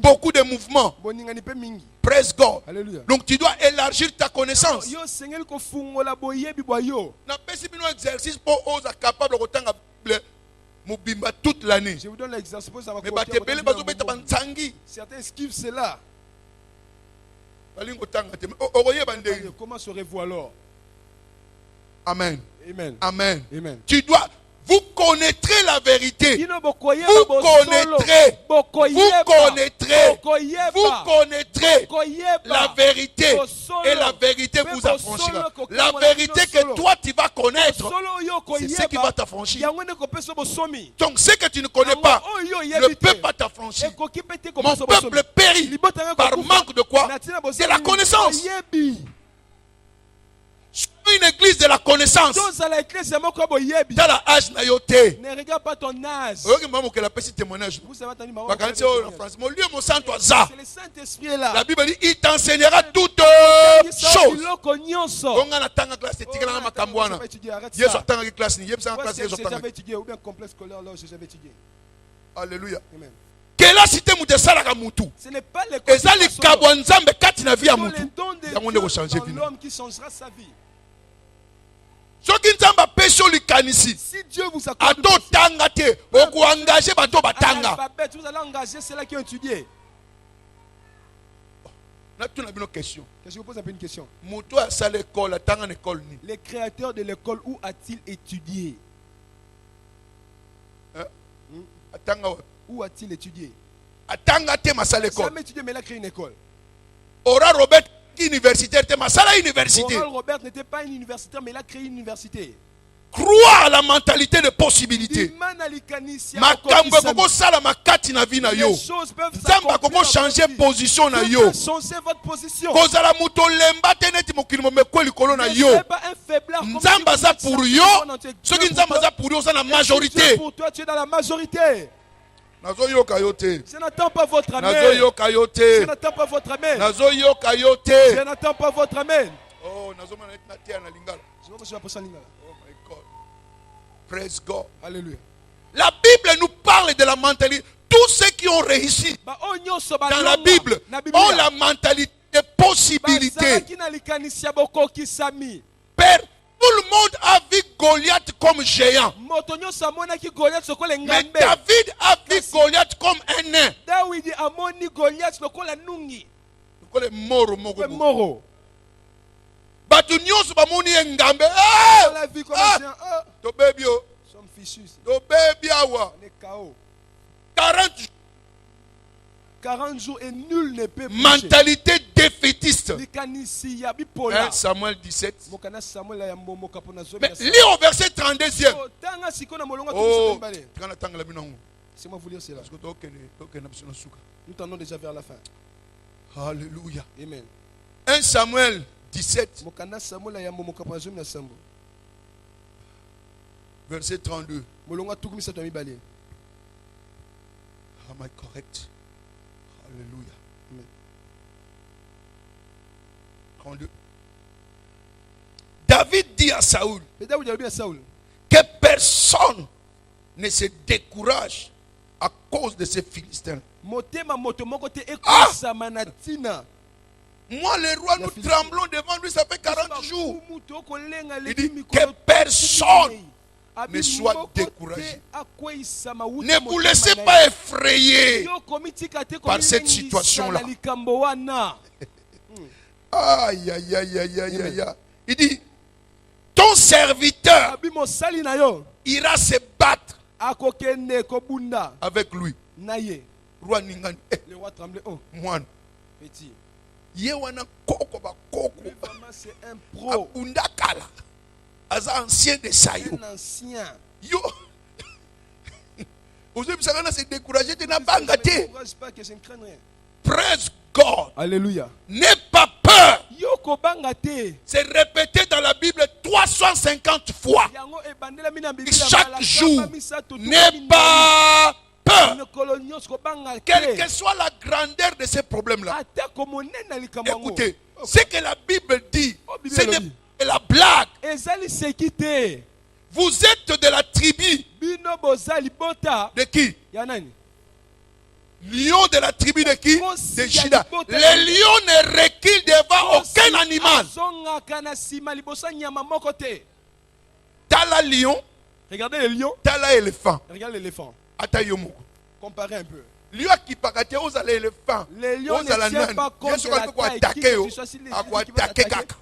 beaucoup de mouvements. Praise God. Alléluia. Donc tu dois élargir ta connaissance. Yo Seigneur ko fungola boye biboyo. Na pesi bino exercice pour oser capable de Bible toute l'année. Je vous donne l'exercice. Mais certains esquivent cela. Comment serez-vous alors? Amen. Amen. Amen. Amen. Tu dois. Vous connaîtrez la vérité. Vous connaîtrez la vérité. Et la vérité vous affranchira. La vérité que toi tu vas connaître, c'est ce qui va t'affranchir. Donc ce que tu ne connais pas ne peut pas t'affranchir. Mon peuple périt par manque de quoi? De la connaissance. Une église de la connaissance. Dans la âge nayote. Ne regarde pas ton âge. Vous savez c'est le Saint-Esprit là. La Bible dit il t'enseignera toutes choses. Alléluia. Quelle a cité Mutu? Ce n'est pas les l'homme qui changera sa vie. Si Dieu vous accorde vous allez engager ceux-là qui ont étudié. Que je vous pose un peu une question. Le créateur de l'école, où a-t-il étudié? Où a-t-il étudié? Il n'a jamais étudié, mais il a créé une école. Universitaire, université. Robert n'était pas un universitaire, mais il a créé une université. Croire à la mentalité de possibilité. Makambo koko sala makati na vie na yo. Nzamba koko changer position na yo. Changer votre position. Kozala muto lemba teneti mokili momeko likolo na yo. Nzamba za pour yo. Soki nzamba za pour yo za na majorité. Pour toi tu es dans la majorité. Je n'attends pas votre amen. Je n'attends pas votre amen. Je n'attends pas votre amen. Oh, je vois que je vais passer à Lingala. Oh my God. Praise God. Alléluia. La Bible nous parle de la mentalité. Tous ceux qui ont réussi dans la Bible ont la mentalité de possibilité. Père, tout le monde a vu Goliath comme géant. Mais David a vu Goliath comme un nain. Moro. Batu nyonso bamoni engambe. To baby o. Some fishes. To baby awa. 40 jours et nul ne peut bouger. Mentalité défaitiste. 1 Samuel 17. Mais lis au verset 32e. Oh, laissez-moi vous lire cela. Nous tendons déjà vers la fin. Alléluia. Amen. 1 Samuel 17. Verset 32. Am I correct? Alléluia. Amen. 32. David dit à Saoul que personne ne se décourage à cause de ces Philistins. Moi, le roi, nous tremblons devant lui, ça fait 40 jours. Il dit que personne ne soit découragé. Ne vous laissez pas effrayer par cette situation-là. Aïe, aïe, aïe, aïe, aïe, aïe. Il dit, ton serviteur ira se battre avec lui. Roi Ningani. Le roi tremblait. Oh, petit. Yewana koko ba koko. C'est un pro. Undakala. Aza ancien de Sayo. Un ancien. Yo. Aujourd'hui, ça s'est découragé de n'abangate. Praise God. Alléluia. N'aie pas peur. Yoko bangate. C'est répété dans la Bible 350 fois. Chaque jour. N'aie pas peur. Quelle que soit la grandeur de ces problèmes-là. Écoutez, ce que la Bible dit, c'est de la blague. Vous êtes de la tribu de qui? Lion de la tribu de qui? De Juda. Les lions ne reculent devant aucun animal. Tala lion, Regardez les lions. Tala éléphant. Regarde l'éléphant. Atayomo. Comparez un peu. Lion qui pakate aux éléphants. Les lions ne tiennent pas compte de la taille.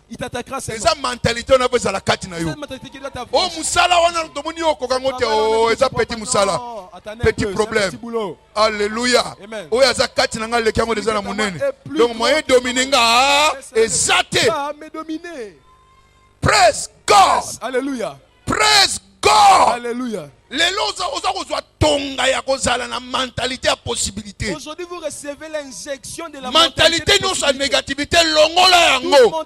Il t'attaquera seulement. C'est mentalité on a besoin la kati na yo. Oh musala wana tomoni okoka ngote oh eza petit musala. Petit problème. Alléluia. Oh yaza kati na nga le kango déjà na munene. Donc moyen dominer nga ezate. Praise God. Alléluia. Praise God. Alléluia. Mentalité à possibilité. Aujourd'hui, vous recevez l'injection de la mentalité nous sa négativité longola yango.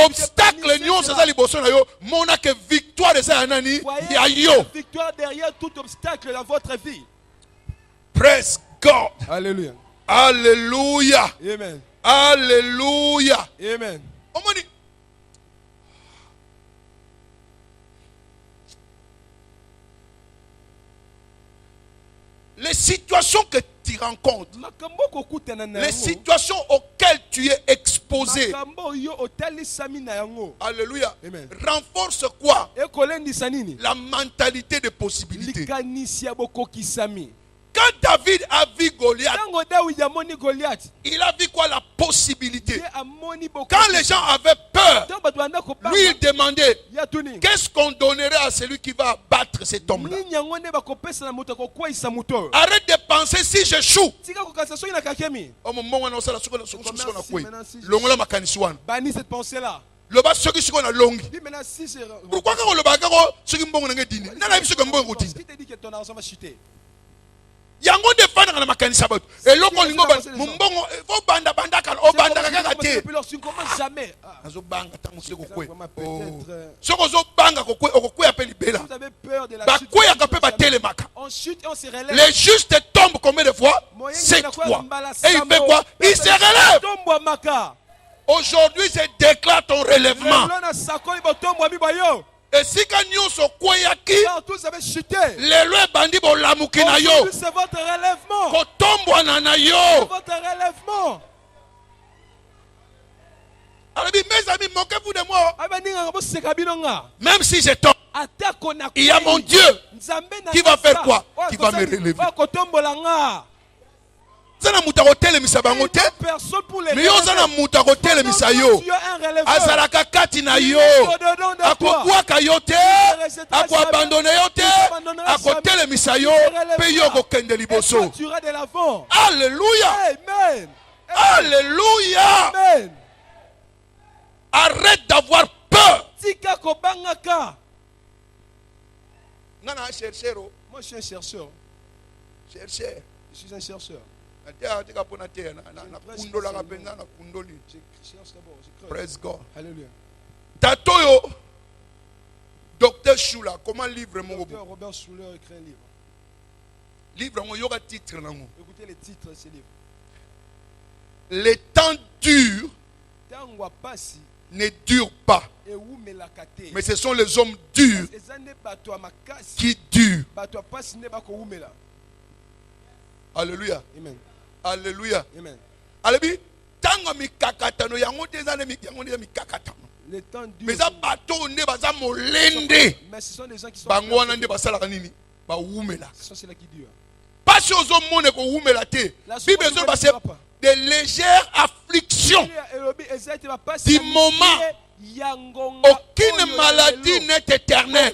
Obstacle nous ça liboso na yo mona que victoire de ça nani ya yo. Victoire derrière tout obstacle dans votre vie. Praise God. Alléluia. Alléluia. Amen. Alléluia. Amen. Les situations que tu rencontres, les situations auxquelles tu es exposé, alléluia, renforce quoi? La mentalité de possibilité. Quand David a vu Goliath, il a vu quoi? La possibilité. Quand les gens avaient peur, lui il demandait, qu'est-ce qu'on donnerait à celui qui va abattre cet homme-là? Arrête de penser si j'échoue. Bannis cette pensée-là. Pourquoi quand on le bagarre, qui te dit que ton argent va chuter? Yango defendre na makanisa bato eloko lingo mbongo fo banda kan o banda kaka te jamais azo banga tango seko kwe soko zo banga kokwe appelle libela ba kwe ya kape ba telemaka on chute et on se relève. Les justes tombent combien de fois? 7 fois. Et il fait quoi? Il se relève. Aujourd'hui je déclare ton relèvement. Et si quand nous sommes koyaki, les lois bandits vont lamuki na yo. C'est votre relèvement. Kotombo na yo. C'est votre relèvement. Alors mes amis, moquez-vous de moi. Même si je tombe, il y a mon Dieu qui va faire quoi? Qui va me relever. Zana mutakotel misabangote. Mais yo zana mutakotel misayo. Azalaka kati na yo. Akokwa kayote. Akwa abandonner yote. Akotel misayo. Pe yo ko kende liboso. Alléluia. Amen. Alléluia. Amen. Arrête d'avoir peur. Tika ko bangaka. Nana chercheur. Moi je suis un chercheur. Chercheur. Je suis un chercheur. Praise God. Alléluia. Tatoyo, Docteur Shula, comment livre mon Docteur Robert Schuller écrit un livre. Livre mon yoga titre. Écoutez les titres de ce livre. Les temps durs ne durent pas. Mais ce sont les hommes durs qui durent. Alléluia. Amen. Alléluia. Amen. Alléluia. Tango mikakatano yango tezane mikakatano. Les temps durs. Mais ça bateau ne baza molende. Mais ce sont des gens qui sont bango wana nde basala nini? Ba wumela. Ce sont ceux-là qui durent. Pas si ozo mone ko wumela te. Bible zo ba se de légères afflictions. Du moment. Aucune maladie n'est éternelle.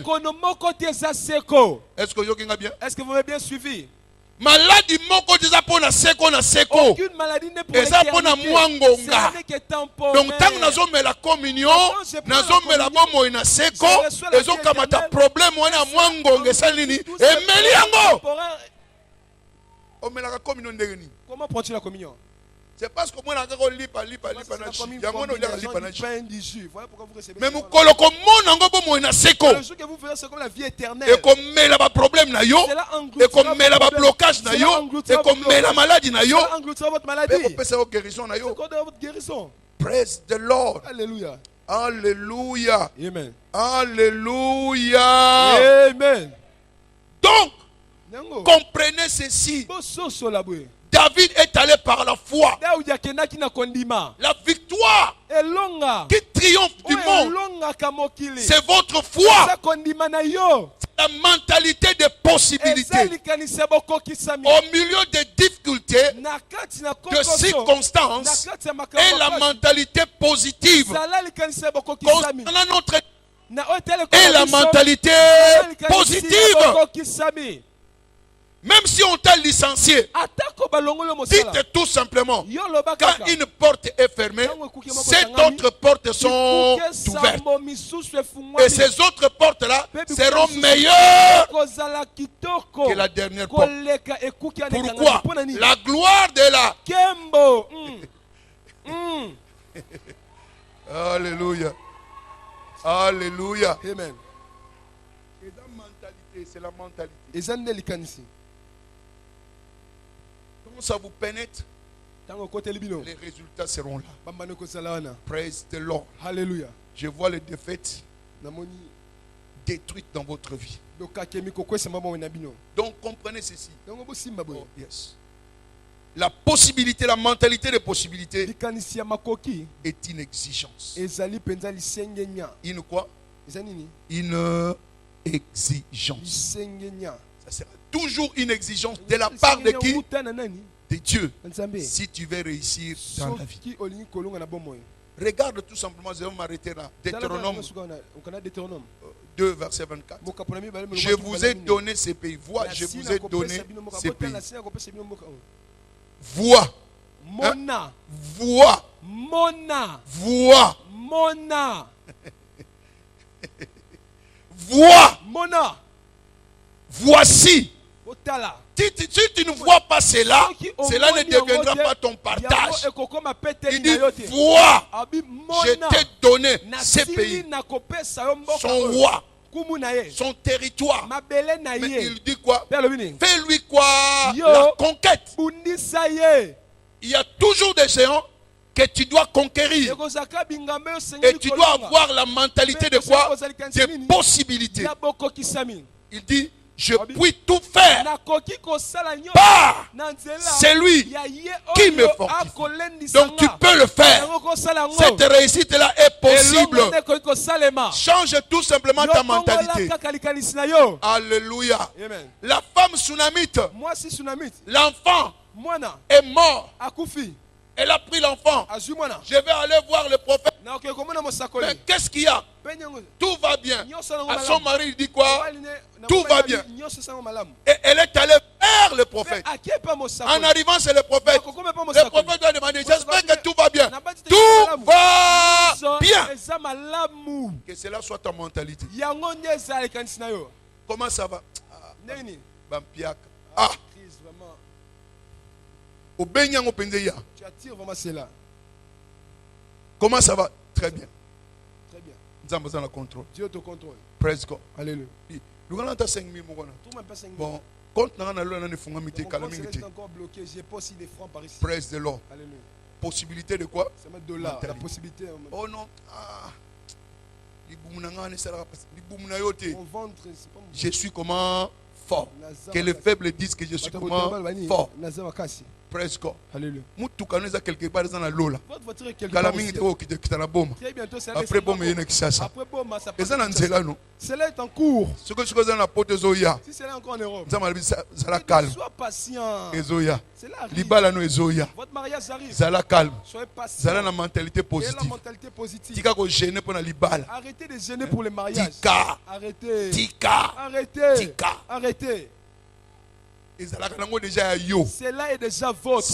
Est-ce que vous avez bien? Est-ce que vous m'avez bien suivi? Maladie moko déjà pour na seko na seko. Aucune maladie n'est pour l'éternité. Pour na mwangonga. Donc tant nazo me la communion, nazo me la bomo ina seko, ezo kamata problème wana mwangonga salini. Emeli yango. O me la communion ndeni. Comment prends-tu la communion? C'est parce que moi nakako lipa na chi. Yango no lipa na chi. Voilà pourquoi vous recevez. Mais mu koloko mona ngo bomo ina seko. Le jour que vous ferez c'est comme la vie éternelle. Et comme me la problème na yo. Et comme me la blocage na yo. Et comme me la maladie na yo. Votre maladie. Et comme ça guérison na yo. C'est votre guérison. Praise the Lord. Alléluia. Alléluia. Amen. Alléluia. Amen. Donc, comprenez ceci. David est allé par la foi. La victoire qui triomphe du monde, c'est votre foi. la mentalité de possibilité. Au milieu des difficultés, de circonstances, et la mentalité positive. Concernant notre et la mentalité positive. Même si on t'a licencié, dites tout simplement, quand une porte est fermée, ces autres portes sont ouvertes. Et ces autres portes-là seront meilleures que la dernière porte. Pourquoi? La gloire de la... Alléluia. Alléluia. Amen. C'est la mentalité. Quand ça vous pénètre, les résultats seront là. Praise the Lord. Alléluia. Je vois les défaites détruites dans votre vie. Donc comprenez ceci. Oh, yes. La possibilité, la mentalité de possibilité est une exigence. Une quoi? Une exigence. Ça sera toujours une exigence de la part de qui? De Dieu. Si tu veux réussir dans la vie. Regarde tout simplement, je vais m'arrêter là. Deutéronome 2, verset 24. Je vous ai donné ces pays. Vois, je vous ai donné ces pays. Vois. Mona. Vois. Mona. Vois. Mona. Vois. Mona. Voici. Otala. Si tu ne vois pas cela, cela ne deviendra pas ton partage. Il dit, vois, je t'ai donné ces pays, son roi, son territoire. Mais il dit quoi? Fais-lui quoi? La conquête. Il y a toujours des géants que tu dois conquérir. Et tu dois avoir la mentalité de quoi? De possibilités. Il dit, je puis tout faire par celui qui me fortifie. Donc tu peux le faire. Cette réussite-là est possible. Change tout simplement ta mentalité. Alléluia. La femme Sunamite, l'enfant est mort. Elle a pris l'enfant. Je vais aller voir le prophète. Mais qu'est-ce qu'il y a? Tout va bien. À son mari, il dit quoi? Tout va bien. Et elle est allée vers le prophète. En arrivant, c'est le prophète. Le prophète doit demander, j'espère que tout va bien. Tout va bien. Que cela soit ta mentalité. Comment ça va? Ah. Tu attires vraiment cela. Comment ça va? Très bien. Très bien. Dieu te contrôle. Praise God. Alléluia. Bon, compte encore bloqué. J'ai pas aussi des francs par ici. Praise the Lord. Alléluia. Possibilité de quoi? La possibilité. Oh non. Je suis comment? Fort. Que les faibles disent que je suis comment? Fort. Praise God. Alléluia. Quelque part dans la lola. Votre voiture est quelque part. Après bon, il y a cela est en cours. Si cela est encore en Europe, sois patient. Cela arrive. Votre mariage arrive. Soyez patient. La mentalité positive. Arrêtez de gêner pour les mariages. Arrêtez. Arrêtez. Cela est déjà votre.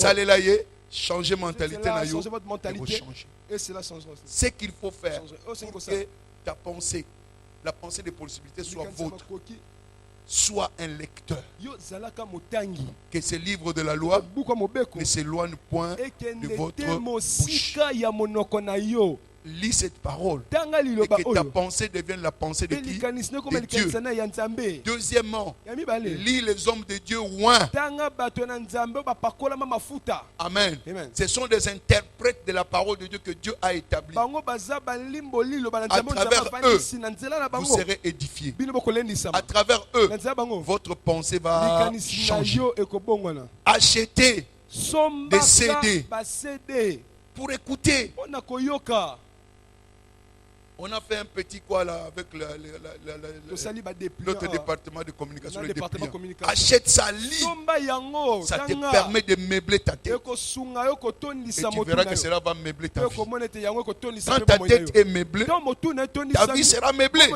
Changer mentalité. Votre mentalité. Et cela changera. Ce qu'il faut faire pour que ta pensée, la pensée des possibilités soit vôtre. Sois un lecteur. Que ce livre de la loi ne s'éloigne point de votre bouche. Lis cette parole et que ta pensée devienne la pensée de qui? De Dieu. Deuxièmement, lis les hommes de Dieu loin. Amen. Ce sont des interprètes de la parole de Dieu que Dieu a établis. À travers eux, vous serez édifiés. À travers eux, votre pensée va changer. Achetez des CD pour écouter. On a fait un petit quoi là avec l'autre département de communication. Achète ça, lit. Ça te permet de meubler ta tête. Et tu verras que cela va meubler ta vie. Quand ta tête est meublée, ta vie sera meublée.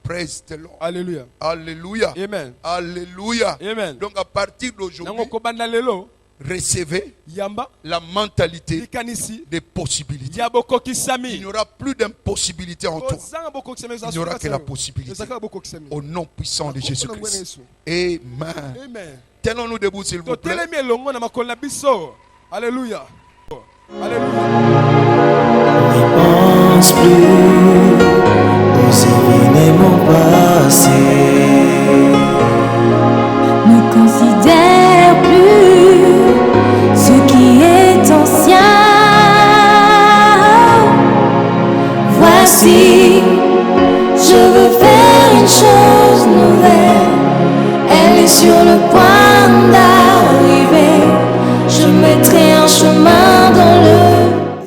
Praise the Lord. Alléluia. Alléluia. Amen. Alléluia. Amen. Donc à partir d'aujourd'hui, recevez la mentalité des possibilités. Il n'y aura plus d'impossibilité en toi. Il n'y aura que la possibilité. Au nom puissant de Jésus-Christ. Amen. Tenons-nous debout s'il vous plaît. Alléluia. Alléluia. Ne pense plus aux événements passés. Ne considère plus ce qui est ancien. Voici, je veux faire une chose nouvelle. Elle est sur le point